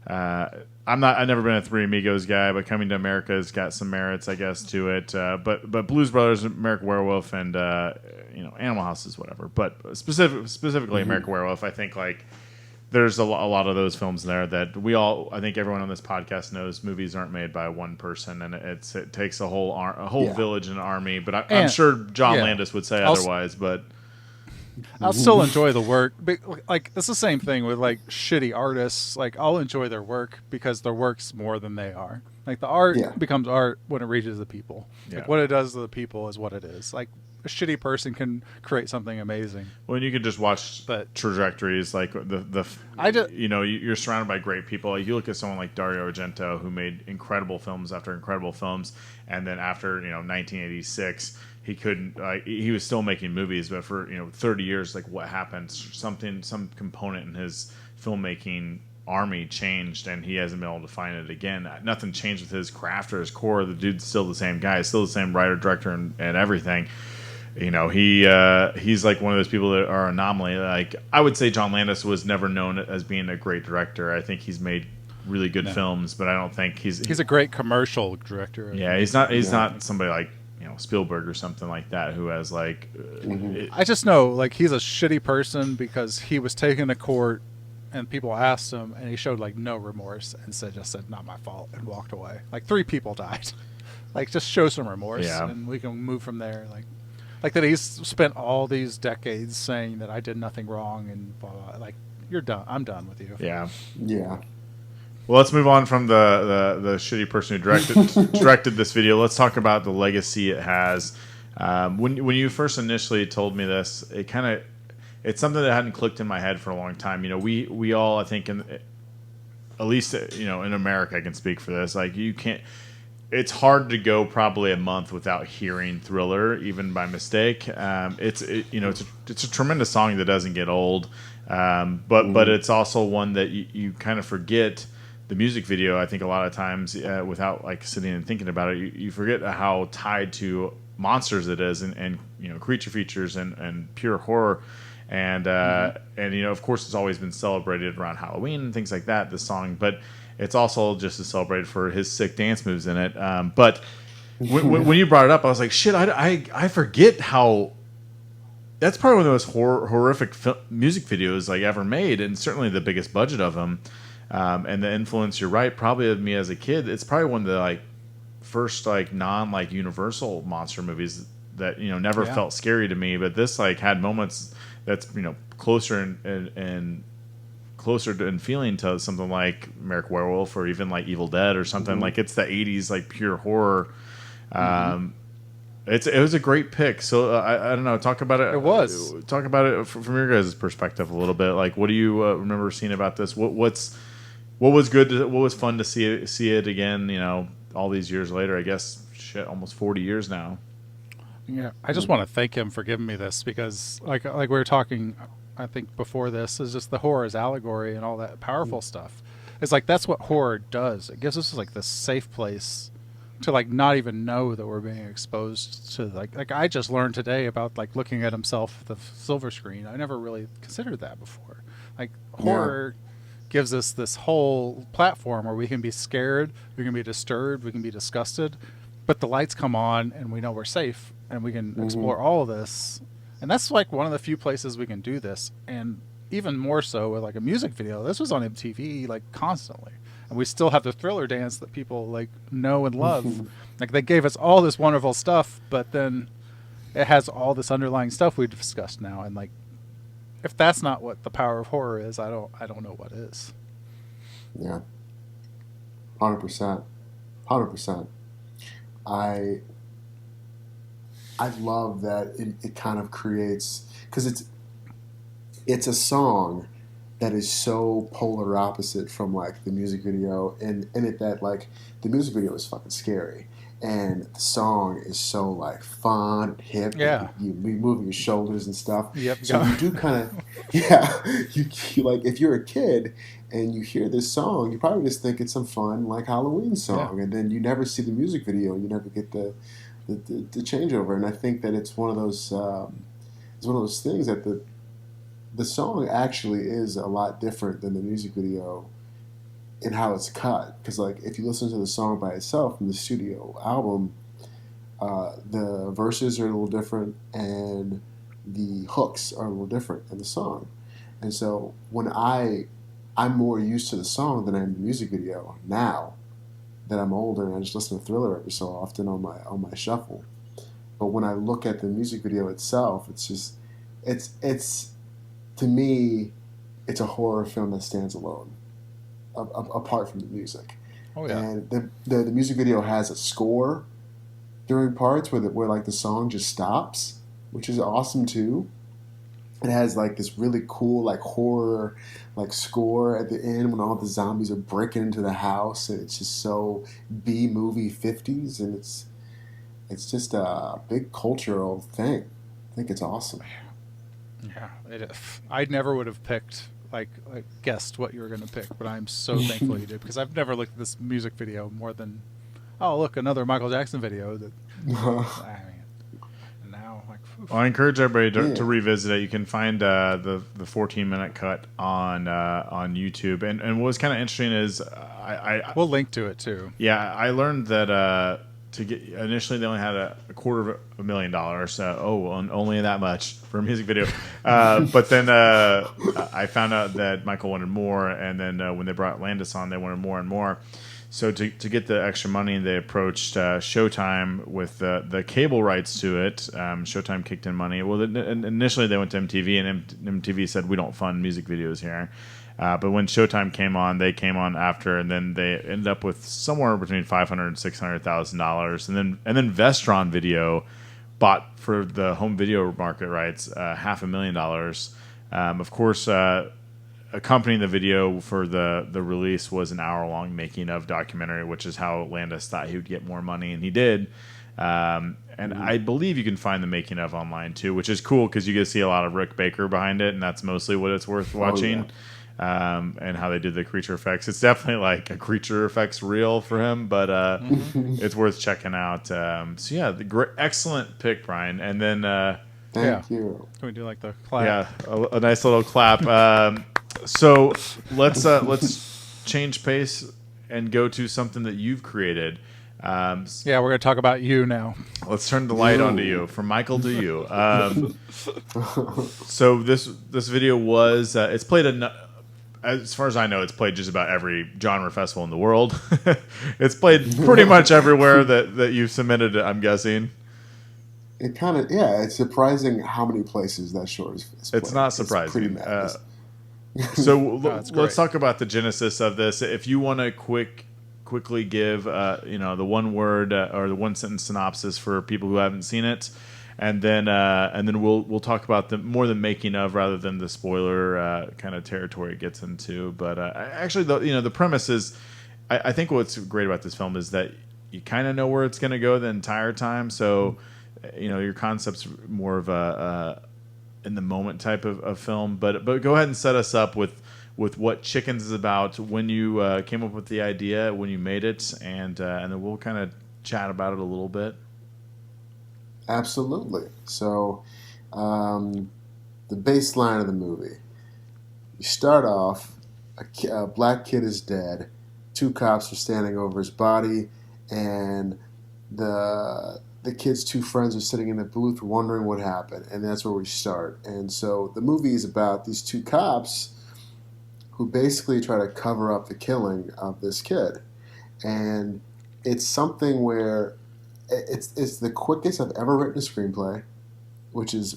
I've never been a Three Amigos guy, but Coming to America has got some merits, I guess, to it. But Blues Brothers, American Werewolf, and Animal House is whatever. But specifically American Werewolf, I think like there's a lot of those films there that I think everyone on this podcast knows movies aren't made by one person, and it takes a whole village and army. But I'm sure John Landis would say otherwise. But I'll still enjoy the work. But, like, it's the same thing with like shitty artists. Like, I'll enjoy their work because their work's more than they are. Like, the art Yeah. becomes art when it reaches the people. Yeah. Like, what it does to the people is what it is. Like, a shitty person can create something amazing. Well, you can just watch trajectories, like you're surrounded by great people. Like, you look at someone like Dario Argento, who made incredible films after incredible films, and then after 1986, he couldn't. He was still making movies, but for 30 years, like, what happened? Some component in his filmmaking army changed, and he hasn't been able to find it again. Nothing changed with his craft or his core. The dude's still the same guy, still the same writer, director, and everything. He's like one of those people that are anomaly. Like, I would say John Landis was never known as being a great director. I think he's made really good films, but I don't think he's a great commercial director. Yeah, he's not somebody like Spielberg or something like that who has like. I just know, like, he's a shitty person because he was taken to court and people asked him, and he showed like no remorse and just said not my fault and walked away. Like, 3 people died. Like, just show some remorse, and we can move from there. Like that he's spent all these decades saying that I did nothing wrong and blah, blah, blah. Like, you're done. I'm done with you. Yeah. Yeah. Well, let's move on from the shitty person who directed this video. Let's talk about the legacy it has. When you first initially told me this, it's something that hadn't clicked in my head for a long time. We all, I think, at least in America, I can speak for this. Like, you can't. It's hard to go probably a month without hearing Thriller, even by mistake. It's a tremendous song that doesn't get old, but it's also one that you kind of forget the music video. I think a lot of times without like sitting and thinking about it, you forget how tied to monsters it is, and creature features and pure horror. And of course, it's always been celebrated around Halloween and things like that, this song, but it's also just as celebrated for his sick dance moves in it. But when you brought it up, I was like, shit, I forget how that's probably one of the most horrific music videos like ever made, and certainly the biggest budget of them. And the influence, you're right, probably of me as a kid. It's probably one of the like first like non like Universal monster movies that never felt scary to me, but this like had moments that's closer and closer in feeling to something like American Werewolf or even like Evil Dead or something. Like, it's the 80s like pure horror. It was a great pick. So I don't know, talk about it. It was. Talk about it from your guys' perspective a little bit. Like, what do you remember seeing about this? What was good? What was fun to see it again? All these years later, I guess. Shit, almost 40 years now. Yeah, I just want to thank him for giving me this because, like we were talking, I think before this, is just the horror as allegory and all that powerful stuff. It's like that's what horror does. It gives us like this safe place to like not even know that we're being exposed to like I just learned today about like looking at himself at the silver screen. I never really considered that before. Like, horror gives us this whole platform where we can be scared, we can be disturbed, we can be disgusted, but the lights come on and we know we're safe and we can explore all of this. And that's like one of the few places we can do this. And even more so with like a music video. This was on MTV like constantly. And we still have the Thriller dance that people like know and love. Like, they gave us all this wonderful stuff, but then it has all this underlying stuff we've discussed now. And like, if that's not what the power of horror is, I don't know what is. Yeah. 100%. 100%. I love that it kind of creates, because it's a song that is so polar opposite from like the music video, and it that like the music video is fucking scary, and the song is so like fun, hip. Yeah, you be moving your shoulders and stuff. Yep. So you do kind of you like, if you're a kid and you hear this song, you probably just think it's some fun like Halloween song, and then you never see the music video, you never get the changeover. And I think that it's one of those things that the song actually is a lot different than the music video in how it's cut. Because like, if you listen to the song by itself from the studio album, the verses are a little different and the hooks are a little different in the song. And so when I'm more used to the song than I am the music video now that I'm older, and I just listen to Thriller every so often on my shuffle. But when I look at the music video itself, it's to me, it's a horror film that stands alone, apart from the music. Oh yeah. And the music video has a score during parts where like the song just stops, which is awesome too. It has like this really cool like horror like score at the end when all the zombies are breaking into the house, and it's just so B movie 50s, and it's just a big cultural thing. I think it's awesome. Yeah. I never would have picked like guessed what you were going to pick, but I'm so thankful you did, because I've never looked at this music video more than, oh look, another Michael Jackson video that I mean, and now like Well, I encourage everybody to revisit it. You can find the 14-minute cut on YouTube. And what was kind of interesting is we'll link to it too. Yeah, I learned that initially they only had a $250,000. So only that much for a music video. But then I found out that Michael wanted more, and then when they brought Landis on, they wanted more and more. So to get the extra money, they approached Showtime with the cable rights to it. Showtime kicked in money. Well, initially they went to MTV, and MTV said, we don't fund music videos here. But when Showtime came on, they came on after, and then they ended up with somewhere between $500,000 and $600,000. And then Vestron Video bought for the home video market rights $500,000. Of course, accompanying the video for the release was an hour-long making of documentary, which is how Landis thought he would get more money, and he did. And I believe you can find the making of online too, which is cool because you get to see a lot of Rick Baker behind it, and that's mostly what it's worth watching. Yeah. And how they did the creature effects. It's definitely like a creature effects reel for him, but it's worth checking out. So yeah, excellent pick, Bryan. And then Thank you. Can we do like the clap? Yeah, a nice little clap. So let's change pace and go to something that you've created. Yeah, we're going to talk about you now. Let's turn the light onto you, from Michael to you. So this video was it's played as far as I know, it's played just about every genre festival in the world. It's played pretty much everywhere that you've submitted it, I'm guessing. It kind of, it's surprising how many places that short is played. It's not surprising. It's So let's talk about the genesis of this. If you want to quickly give the one word or the one sentence synopsis for people who haven't seen it, and then we'll talk about the making of rather than the spoiler kind of territory it gets into. But actually, the premise is, I think what's great about this film is that you kind of know where it's going to go the entire time. So your concept's more of a in the moment type of film. But go ahead and set us up with what Chickens is about, when you came up with the idea, when you made it, and then we'll kind of chat about it a little bit. Absolutely. So, the baseline of the movie. You start off, a black kid is dead. 2 cops are standing over his body, and the kid's 2 friends are sitting in the booth wondering what happened, and that's where we start. And so the movie is about these 2 cops who basically try to cover up the killing of this kid. And it's something where it's the quickest I've ever written a screenplay, which is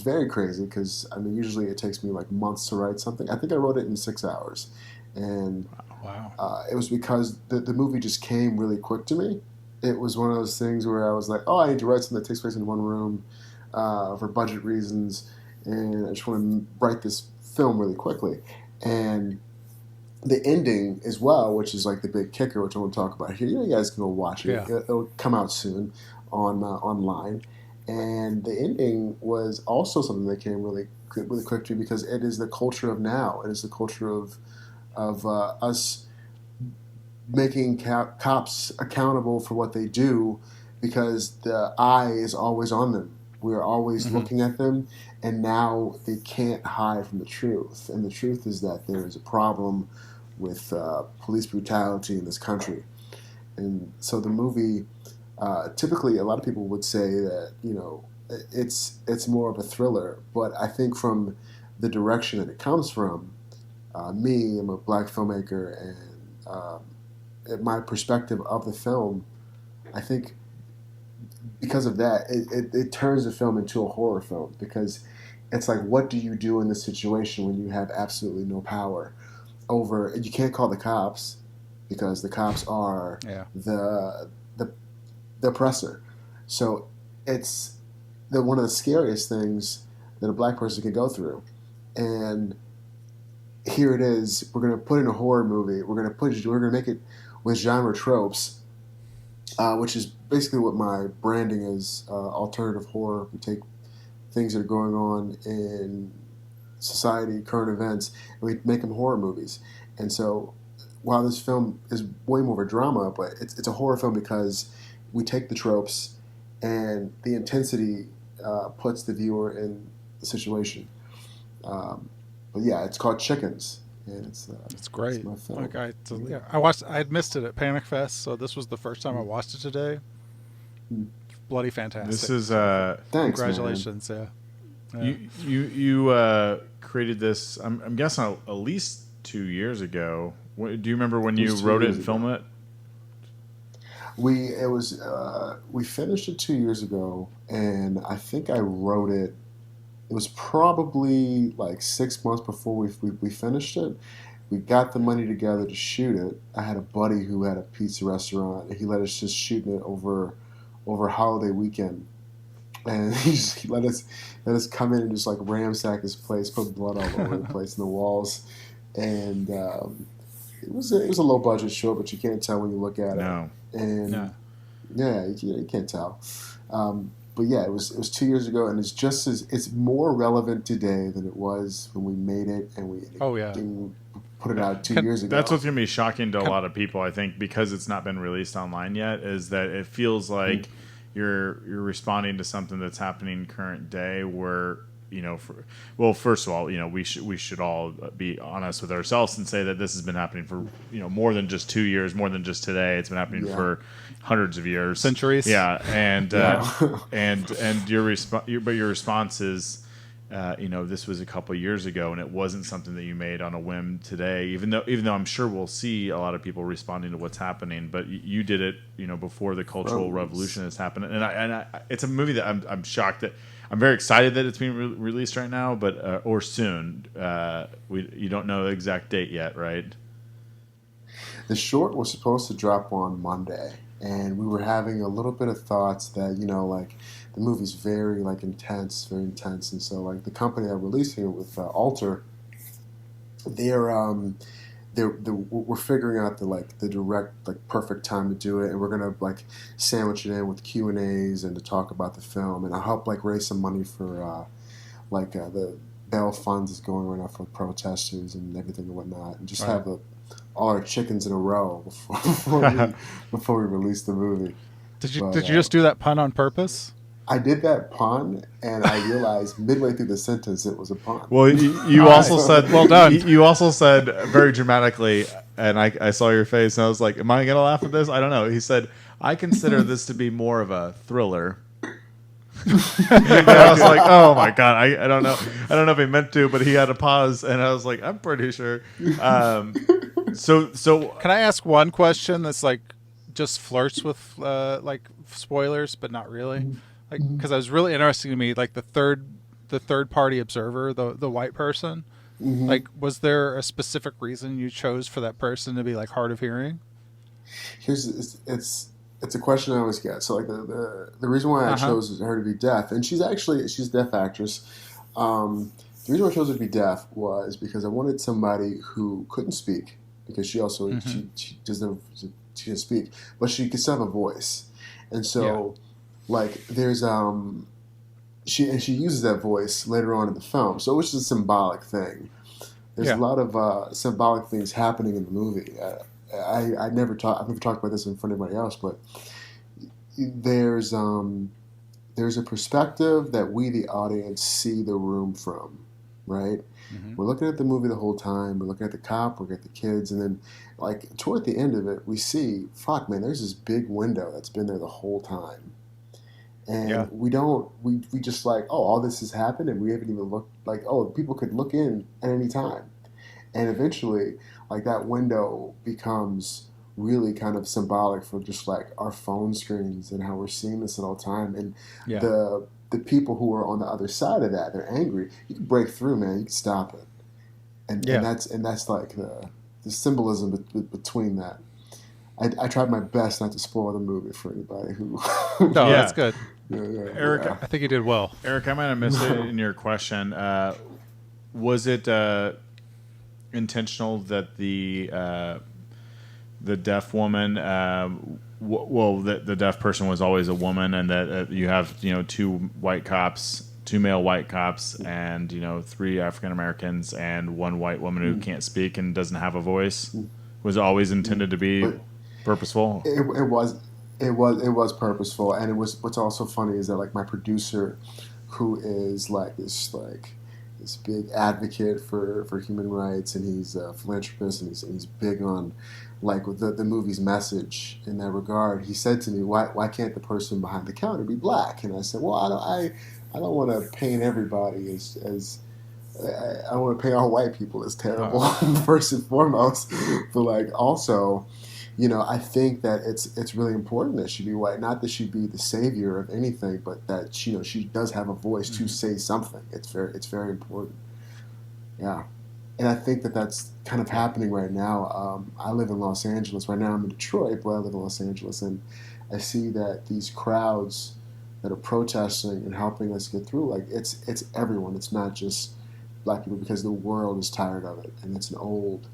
very crazy, because I mean usually it takes me like months to write something. I think I wrote it in 6 hours, and wow. It was because the movie just came really quick to me. It was one of those things where I was like, oh, I need to write something that takes place in one room for budget reasons, and I just want to write this film really quickly. And the ending as well, which is like the big kicker, which I want to talk about here. You guys can go watch it. Yeah. It'll come out soon on online. And the ending was also something that came really quick to me, because it is the culture of now. It is the culture of us making cops accountable for what they do, because the eye is always on them. We're always looking at them, and now they can't hide from the truth. And the truth is that there is a problem with police brutality in this country. And so the movie, typically a lot of people would say that, it's more of a thriller. But I think from the direction that it comes from, me, I'm a black filmmaker, and my perspective of the film, I think because of that, it turns the film into a horror film, because it's like, what do you do in this situation when you have absolutely no power over? You can't call the cops because the cops are Yeah. the the oppressor. So it's one of the scariest things that a black person can go through. And here it is. We're gonna put in a horror movie. We're gonna make it with genre tropes, which is basically what my branding is. Alternative horror. We take things that are going on in society, current events, and we make them horror movies. And so, while this film is way more of a drama, but it's a horror film because we take the tropes and the intensity puts the viewer in the situation. But yeah, it's called Chickens, and It's great. it's my film. Like I watched. I had missed it at Panic Fest, so this was the first time I watched it today. Mm. Bloody fantastic. This is Thanks, congratulations. man. Yeah. you created this. I'm guessing at least 2 years ago. Do you remember when you wrote it and filmed it? We finished it 2 years ago, and I think I wrote it. It was probably like 6 months before we finished it. We got the money together to shoot it. I had a buddy who had a pizza restaurant, and he let us just shoot it over holiday weekend. And he let us come in and just like ransack his place, put blood all over the place in the walls, and it was a low budget show, but you can't tell when you look at No. it. And Yeah. yeah, you can't tell. But yeah, it was 2 years ago, and it's more relevant today than it was when we made it and we Oh, yeah. and put it out 2 years ago. That's what's going to be shocking to a lot of people, I think, because it's not been released online yet, is that it feels like you're responding to something that's happening current day where, first of all, we should all be honest with ourselves and say that this has been happening for, more than just 2 years, more than just today. It's been happening for hundreds of years. Centuries. Yeah. And, and your response is, this was a couple of years ago, and it wasn't something that you made on a whim today. Even though I'm sure we'll see a lot of people responding to what's happening, but you did it, before the Cultural Revolution has happened. And I it's a movie that I'm shocked that I'm very excited that it's being released right now, but or soon. You don't know the exact date yet, right? The short was supposed to drop on Monday, and we were having a little bit of thoughts that like the movie's very intense, and so like the company that releasing it with Alter, we're figuring out the direct perfect time to do it, and we're gonna sandwich it in with Q&As and to talk about the film, and I'll help raise some money for the bail funds is going right now for protesters and everything and whatnot, and just have all our chickens in a row before we release the movie. Did you just do that pun on purpose? I did that pun, and I realized midway through the sentence it was a pun. Well, you also said, well done. You also said very dramatically, and I saw your face, and I was like, am I going to laugh at this? I don't know. He said, I consider this to be more of a thriller. And I was like, oh my God, I don't know. I don't know if he meant to, but he had a pause, and I was like, I'm pretty sure. So can I ask one question that's just flirts with spoilers, but not really? Because it was really interesting to me, the third party observer, the white person. Mm-hmm. Was there a specific reason you chose for that person to be hard of hearing? It's a question I always get. So the reason why I chose her to be deaf, and she's a deaf actress. The reason why I chose her to be deaf was because I wanted somebody who couldn't speak, because she also she can speak, but she can still have a voice, and so there's she uses that voice later on in the film, so which is a symbolic thing. There's a lot of symbolic things happening in the movie. I've never talked about this in front of anybody else, but there's a perspective that we, the audience, see the room from, right? Mm-hmm. We're looking at the movie the whole time. We're looking at the cop, we're looking at the kids, and then toward the end of it, we see, fuck, man, there's this big window that's been there the whole time. And we just all this has happened, and we haven't even looked people could look in at any time. And eventually, that window becomes really kind of symbolic for just our phone screens and how we're seeing this at all time. And the people who are on the other side of that, they're angry. You can break through, man. You can stop it, and that's like the symbolism between that. I tried my best not to spoil the movie for anybody who. No, that's good. Eric, I think you did well. Eric, I might have missed it in your question. Was it intentional that the deaf woman, the deaf person was always a woman, and that you have two male white cops, and 3 African Americans, and 1 white woman who can't speak and doesn't have a voice? Was it always intended to be purposeful? It was purposeful, and it was. What's also funny is that like my producer, who is this big advocate for human rights, and he's a philanthropist, and he's big on like the movie's message in that regard. He said to me, "Why can't the person behind the counter be black?" And I said, "Well, I don't want to paint everybody as I don't want to paint all white people as terrible first and foremost, but like also." I think that it's really important that she be white. Not that she be the savior of anything, but that she does have a voice to say something. It's very important. Yeah, and I think that that's kind of happening right now. I live in Los Angeles right now. I'm in Detroit, but I live in Los Angeles, and I see that these crowds that are protesting and helping us get through, like it's everyone. It's not just black people, because the world is tired of it, and it's an old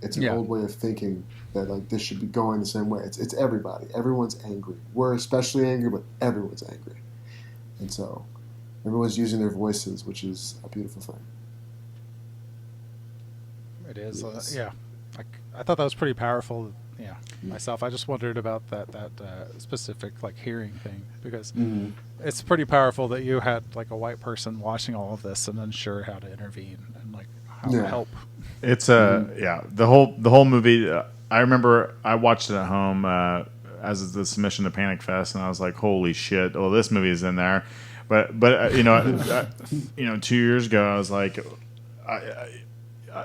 way of thinking that like this should be going the same way. It's everybody. Everyone's angry. We're especially angry, but everyone's angry. And so everyone's using their voices, which is a beautiful thing. It is. Yes. I thought that was pretty powerful. Yeah. Myself, I just wondered about that specific like hearing thing, because it's pretty powerful that you had like a white person watching all of this and unsure how to intervene and like how to help. It's the whole movie. I remember I watched it at home as the submission to Panic Fest, and I was like, "Holy shit! Well, this movie is in there." But 2 years ago, I was like,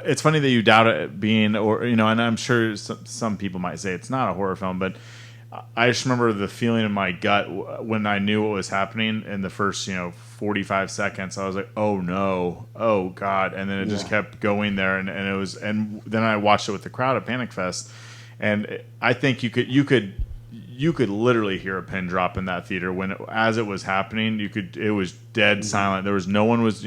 it's funny that you doubt it being, and I'm sure some people might say it's not a horror film, but I just remember the feeling in my gut when I knew what was happening in the first 45 seconds. I was like, oh no, oh god, and then it just kept going there, and it was, and then I watched it with the crowd at Panic Fest, and I think you could literally hear a pin drop in that theater as it was happening. It was dead silent. There was no one was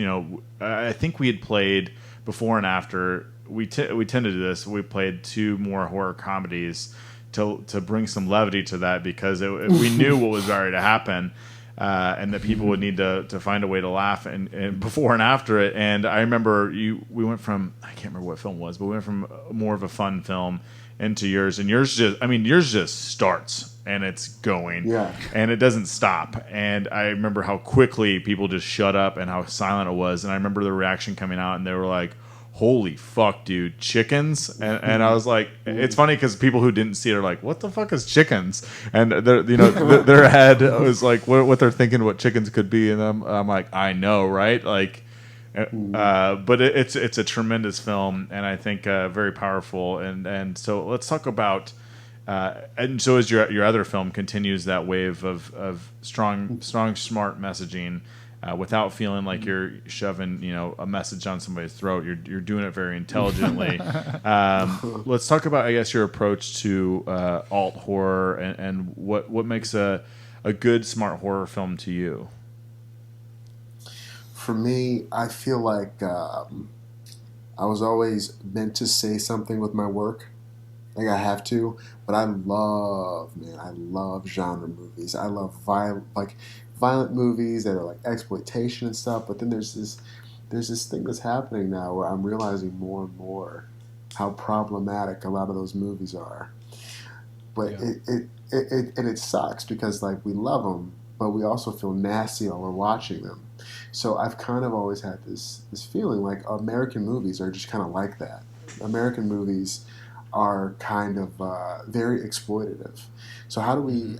I think we had played before and after. We tend to do this. We played 2 more horror comedies to bring some levity to that, because we knew what was going to happen, and that people would need to find a way to laugh and before and after it. And I remember we went from, I can't remember what film it was, but we went from more of a fun film into yours, and yours just starts and it's going, and it doesn't stop. And I remember how quickly people just shut up and how silent it was. And I remember the reaction coming out, and they were like, holy fuck, dude, chickens? And I was like, it's funny because people who didn't see it are like, what the fuck is chickens? And their head was like, what they're thinking, what chickens could be. And I'm like, I know, right? Like, but it's a tremendous film, and I think very powerful. And so let's talk about. And so as your other film continues that wave of strong, smart messaging. Without feeling like you're shoving, a message on somebody's throat. You're doing it very intelligently. Let's talk about, I guess, your approach to alt horror and what makes a good, smart horror film to you. For me, I feel like I was always meant to say something with my work. Like I have to, but I love genre movies. I love violent movies that are like exploitation and stuff. But then there's this thing that's happening now where I'm realizing more and more how problematic a lot of those movies are. But it sucks because like we love them, but we also feel nasty while we're watching them. So I've kind of always had this feeling like American movies are just kind of like that. American movies are kind of very exploitative. So how do we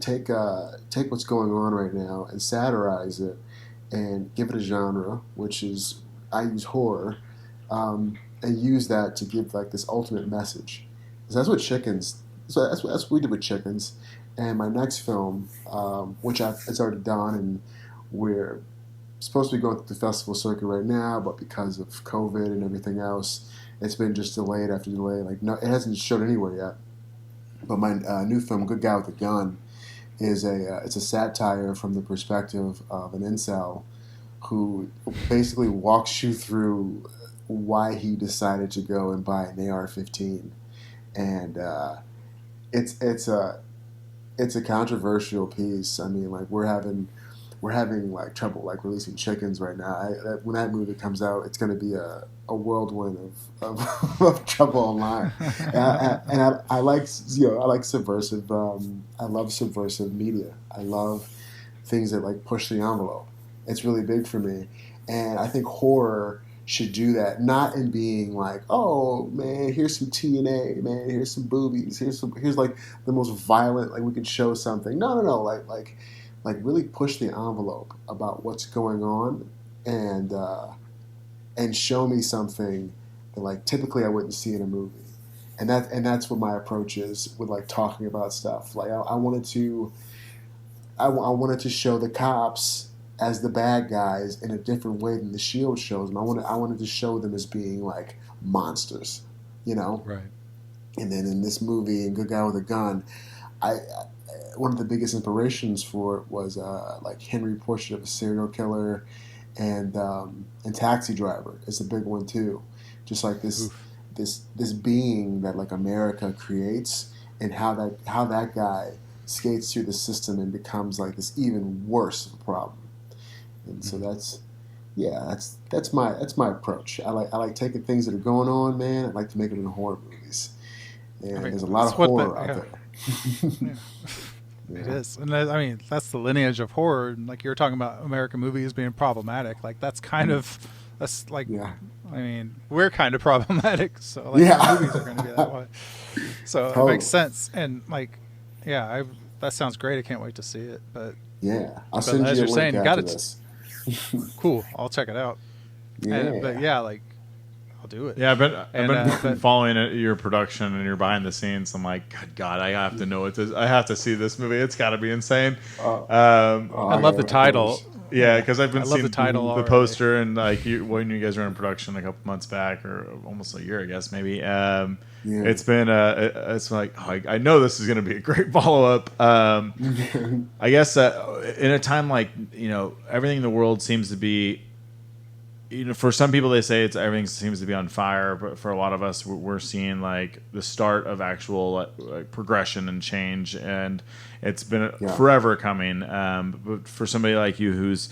take what's going on right now and satirize it and give it a genre, which is I use horror, and use that to give like this ultimate message. So that's what we did with Chickens, And my next film, which it's already done, and we're supposed to be going through the festival circuit right now, but because of COVID and everything else, it's been just delayed after delay. Like, no, it hasn't showed anywhere yet. But my new film, Good Guy with a Gun, is it's a satire from the perspective of an incel who basically walks you through why he decided to go and buy an AR-15, and it's it's a it's a controversial piece. I mean, like we're having like trouble like releasing chickens right now. When that movie comes out, it's going to be a whirlwind of trouble online. And I like I like subversive. I love subversive media. I love things that like push the envelope. It's really big for me, and I think horror should do that. Not in being like, oh man, here's some TNA, man, here's some boobies, here's like the most violent, like we could show something. No, like really push the envelope about what's going on, and show me something that like typically I wouldn't see in a movie. And that's what my approach is with like talking about stuff. Like I wanted to I wanted to show the cops as the bad guys in a different way than the Shield shows them. I wanted to show them as being like monsters, you know. Right. And then in this movie, in Good Guy with a Gun, I one of the biggest inspirations for it was like Henry Portrait of a Serial Killer, and Taxi Driver is a big one too. Just like this being that like America creates, and how that guy skates through the system and becomes like this even worse of a problem. And so that's my approach. I like taking things that are going on, man. I like to make them in horror movies. And there's a lot of horror out there. Yeah. It is, and I mean that's the lineage of horror. Like you were talking about American movies being problematic. Like that's kind of like I mean we're kind of problematic. So like our movies are going to be that way. So It makes sense. And like that sounds great. I can't wait to see it. But I'll send you a link after this. Cool. I'll check it out. Yeah. Like I'll do it. Yeah, I've been following your production and your behind the scenes. I'm like, good God, I have to know what this. I have to see this movie. It's got to be insane. I love the title. Yeah, because I've been seeing the title, the poster, and like when you guys were in production a couple months back, or almost a year, I guess maybe. It's been it's like I know this is going to be a great follow up. I guess in a time like everything in the world seems to be. For some people, they say everything seems to be on fire, but for a lot of us, we're seeing like the start of actual like progression and change, and it's been forever coming. But for somebody like you, who's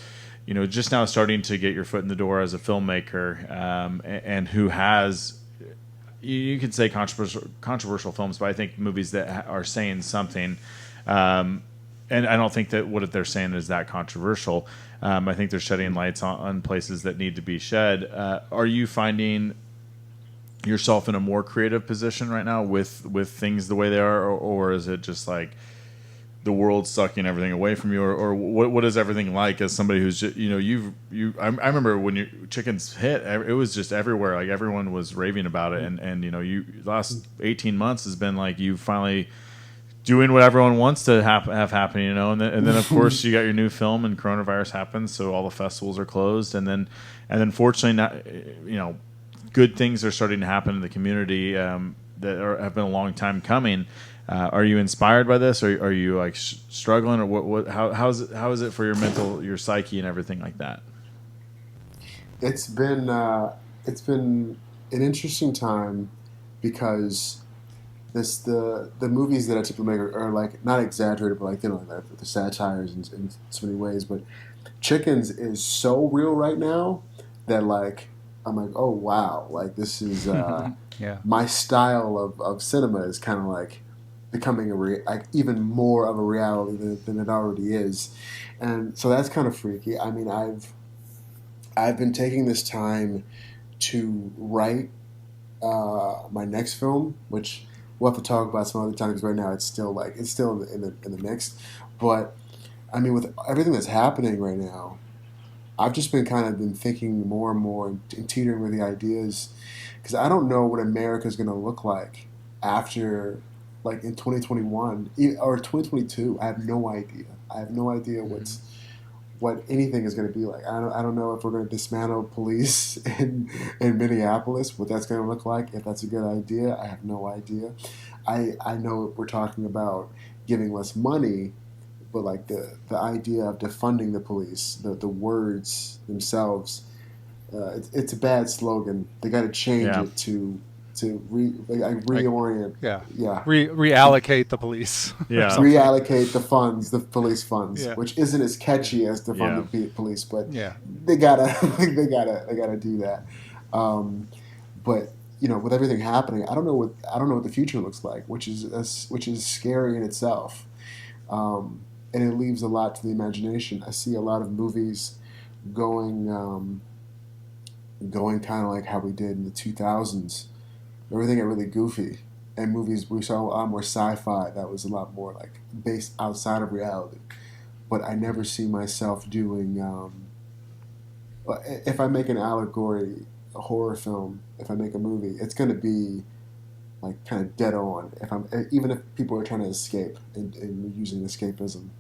just now starting to get your foot in the door as a filmmaker, and who has, you could say controversial films, but I think movies that are saying something. And I don't think that what they're saying is that controversial. I think they're shedding lights on places that need to be shed. Are you finding yourself in a more creative position right now with things the way they are, or is it just like the world sucking everything away from you, or what is everything like as somebody who's just, I remember when your chickens hit, it was just everywhere. Like everyone was raving about it, and the last 18 months has been like you finally doing what everyone wants to have happen, and then of course you got your new film, and coronavirus happens, so all the festivals are closed, and then fortunately, not, good things are starting to happen in the community that have been a long time coming. Are you inspired by this, or are you like struggling, or what? How is it for your mental, your psyche, and everything like that? It's been an interesting time because. The movies that I typically make are like not exaggerated, but like the satires in so many ways. But Chickens is so real right now that like I'm like, oh wow, like this is my style of cinema is kind of like becoming like even more of a reality than it already is, and so that's kind of freaky. I mean, I've been taking this time to write my next film, which. We'll have to talk about some other time because right now it's still in the mix. But I mean, with everything that's happening right now, I've just been thinking more and more and teetering with the ideas because I don't know what America is going to look like after like in 2021 or 2022. I have no idea. I have no idea what anything is going to be like. I don't know if we're going to dismantle police in Minneapolis, what that's going to look like, if that's a good idea. I have no idea. I know we're talking about giving less money, but like the idea of defunding the police, the words themselves, it's a bad slogan. They got to change it to reorient. Reallocate the police. Reallocate the funds, the police funds, Yeah. which isn't as catchy as defund the police, but Yeah. they gotta they gotta do that. But with everything happening, I don't know what the future looks like, which is scary in itself, and it leaves a lot to the imagination. I see a lot of movies going kind of like how we did in the 2000s. Everything got really goofy, and movies we saw a lot more sci-fi that was a lot more like based outside of reality. But I never see myself doing. If I make an allegory, a horror film, if I make a movie, it's going to be like kind of dead on. Even if people are trying to escape and using escapism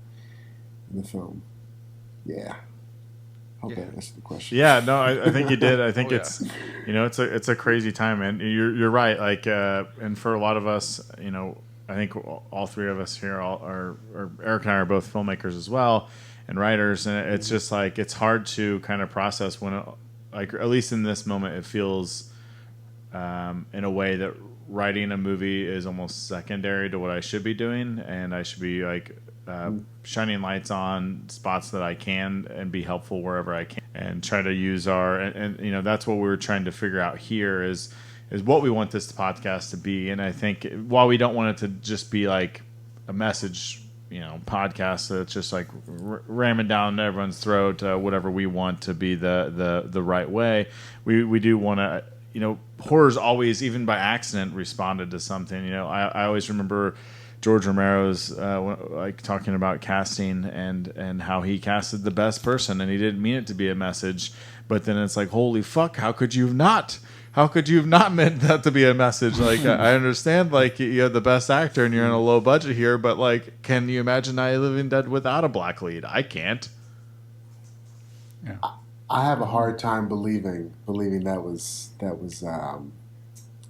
in the film, yeah. Hope that answered the question. Yeah, no, I think you did. I think it's it's a crazy time, and you're right. Like, and for a lot of us, I think all three of us here are Eric and I are both filmmakers as well and writers, and it's just like it's hard to kind of process when, like at least in this moment, it feels in a way that writing a movie is almost secondary to what I should be doing, and I should be like shining lights on spots that I can and be helpful wherever I can, and try to use and that's what we're trying to figure out here is what we want this podcast to be. And I think while we don't want it to just be like a message podcast that's just like ramming down everyone's throat whatever we want to be the right way, we do want to horror's always, even by accident, responded to something. I always remember George Romero's like talking about casting and how he casted the best person, and he didn't mean it to be a message, but then it's like, holy fuck, how could you have not meant that to be a message? Like, I understand, like, you're the best actor and you're in a low budget here, but like, can you imagine Night of the Living Dead without a black lead? I can't. Yeah. I have a hard time believing that was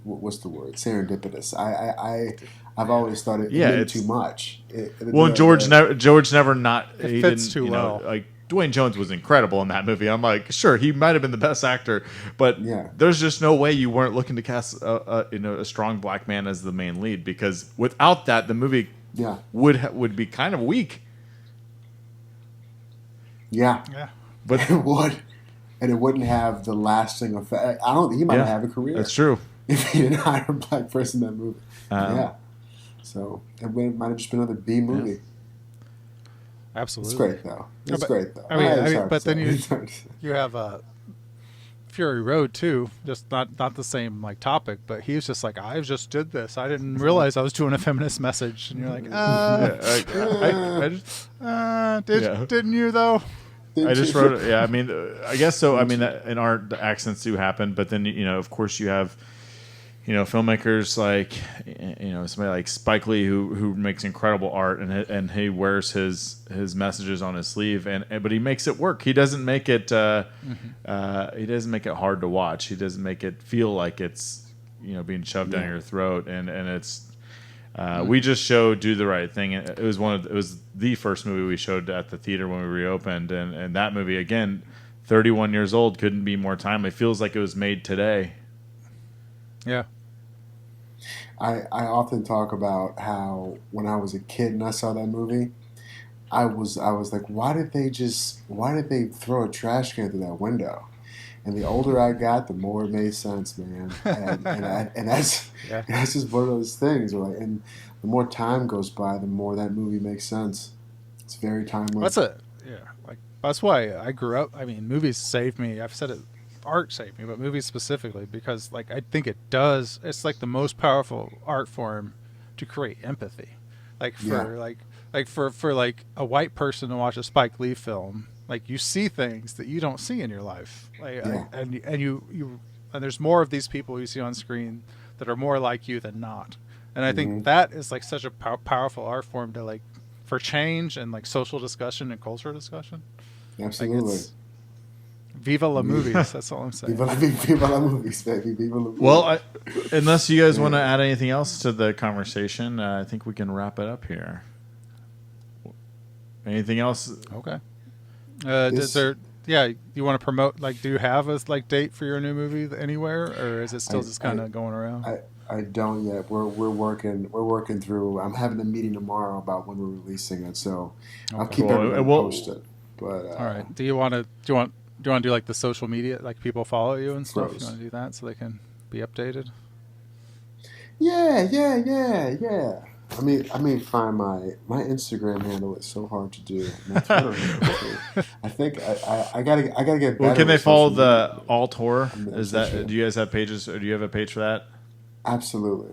what's the word, serendipitous. I've always thought it did too much. George never not. It fits too well. Like Dwayne Jones was incredible in that movie. I'm like, sure, he might have been the best actor, but there's just no way you weren't looking to cast a strong black man as the main lead, because without that, the movie would be kind of weak. Yeah, but it would, and it wouldn't have the lasting effect. I don't think he might not have a career. That's true. If he didn't hire a black person in that movie, so it might have just been another B movie. Yeah. Absolutely, it's great though. It's great though. I mean, but then you have Fury Road too. Just not the same like topic, but he's just like, I just did this. I didn't realize I was doing a feminist message, and you're like, didn't you though? I just wrote it. Yeah, I mean, I guess so. I mean, in art, the accents do happen, but then of course, you have filmmakers like somebody like Spike Lee who makes incredible art, and he wears his messages on his sleeve, but he makes it work. He doesn't make it he doesn't make it hard to watch. He doesn't make it feel like it's being shoved down your throat, and it's. We just showed Do the Right Thing. It was the first movie we showed at the theater when we reopened, and that movie, again, 31 years old, couldn't be more timely. It feels like it was made today. Yeah. I often talk about how when I was a kid and I saw that movie, I was like, why did they throw a trash can through that window? And the older I got, the more it made sense, man. And that's just one of those things. Like, and the more time goes by, the more that movie makes sense. It's very timely. That's why I grew up. I mean, movies saved me. I've said it, art saved me, but movies specifically, because like I think it does. It's like the most powerful art form to create empathy. Like for like a white person to watch a Spike Lee film. Like, you see things that you don't see in your life, and there's more of these people you see on screen that are more like you than not. And I think that is like such a powerful art form to like for change and like social discussion and cultural discussion. Absolutely. Like Viva la movies. That's all I'm saying. Viva la movies, baby. Viva la movies. Well, unless you guys want to add anything else to the conversation, I think we can wrap it up here. Anything else? Okay. Is there? Yeah, you want to promote? Like, do you have a like date for your new movie anywhere, or is it still just kind of going around? I don't yet. We're working through. I'm having a meeting tomorrow about when we're releasing it, so I'll keep everyone posted. But all right. Do you want to do like the social media, like people follow you and stuff? You want to do that so they can be updated? Yeah. I mean, find my Instagram handle is so hard to do. My Twitter handle too. I think I gotta get better. Well, can they follow the alt horror? Is that? Do you guys have pages, or do you have a page for that? Absolutely.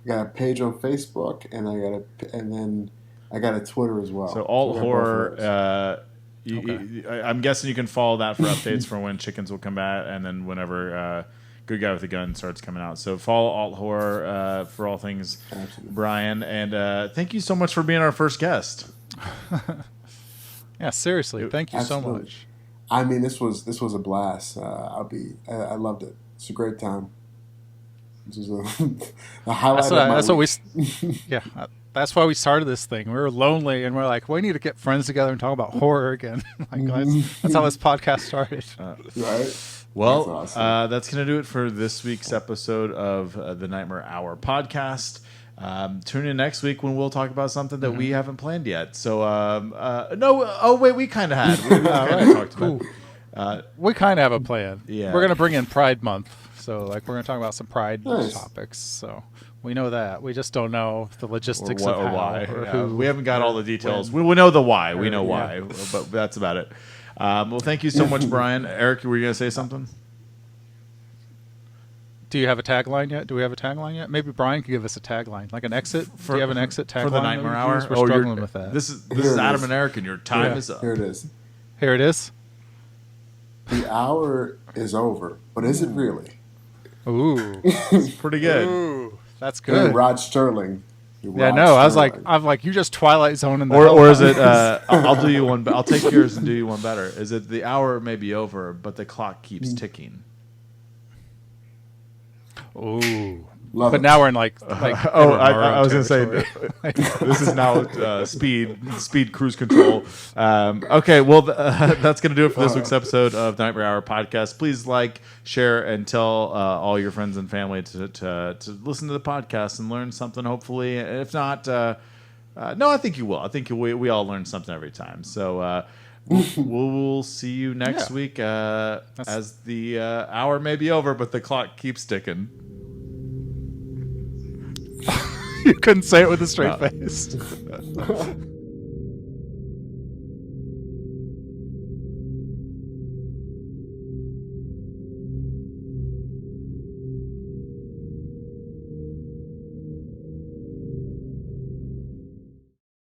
I got a page on Facebook, and then I got a Twitter as well. So alt horror. I'm guessing you can follow that for updates for when Chickens will come back, and then whenever Good Guy with a Gun starts coming out. So follow alt horror for all things. Absolutely. Bryian, and thank you so much for being our first guest. Yeah, seriously, thank you Absolutely. So much. I mean, this was a blast. I loved it. It's a great time. This is a highlight of my week. That's why we started this thing. We were lonely, and we're like, we need to get friends together and talk about horror again. That's how this podcast started. Right. Well, that's awesome. That's going to do it for this week's episode of the Nightmare Hour podcast. Tune in next week when we'll talk about something that we haven't planned yet. So, we kind of had. We kind of talked about. We kind of have a plan. Yeah. We're going to bring in Pride Month. So, like, we're going to talk about some Pride topics. So, we know that. We just don't know the logistics of how why. Or who. We haven't got all the details. We know the why. We know why, but that's about it. Well, thank you so much, Bryian. Eric, were you going to say something? Do you have a tagline yet? Do we have a tagline yet? Maybe Bryian could give us a tagline, like an exit. Do you have an exit tagline for the Nightmare Hour? We're struggling with that. This is Adam and Eric, and your time is up. Here it is. Here it is. The hour is over, but is it really? Ooh, it's pretty good. Ooh, that's good. And Rod Sterling. I'm like, you just Twilight Zone in the or is it? I'll do you one. I'll take yours and do you one better. Is it the hour may be over, but the clock keeps ticking? Ooh. Love but it. now we're in like I was going to say this is now speed cruise control. Okay, well that's going to do it for this week's episode of the Nightmare Hour podcast. Please like, share, and tell all your friends and family to listen to the podcast and learn something. Hopefully, if not, no, I think you will. I think we all learn something every time. So. We'll see you next week as the hour may be over, but the clock keeps ticking. You couldn't say it with a straight face.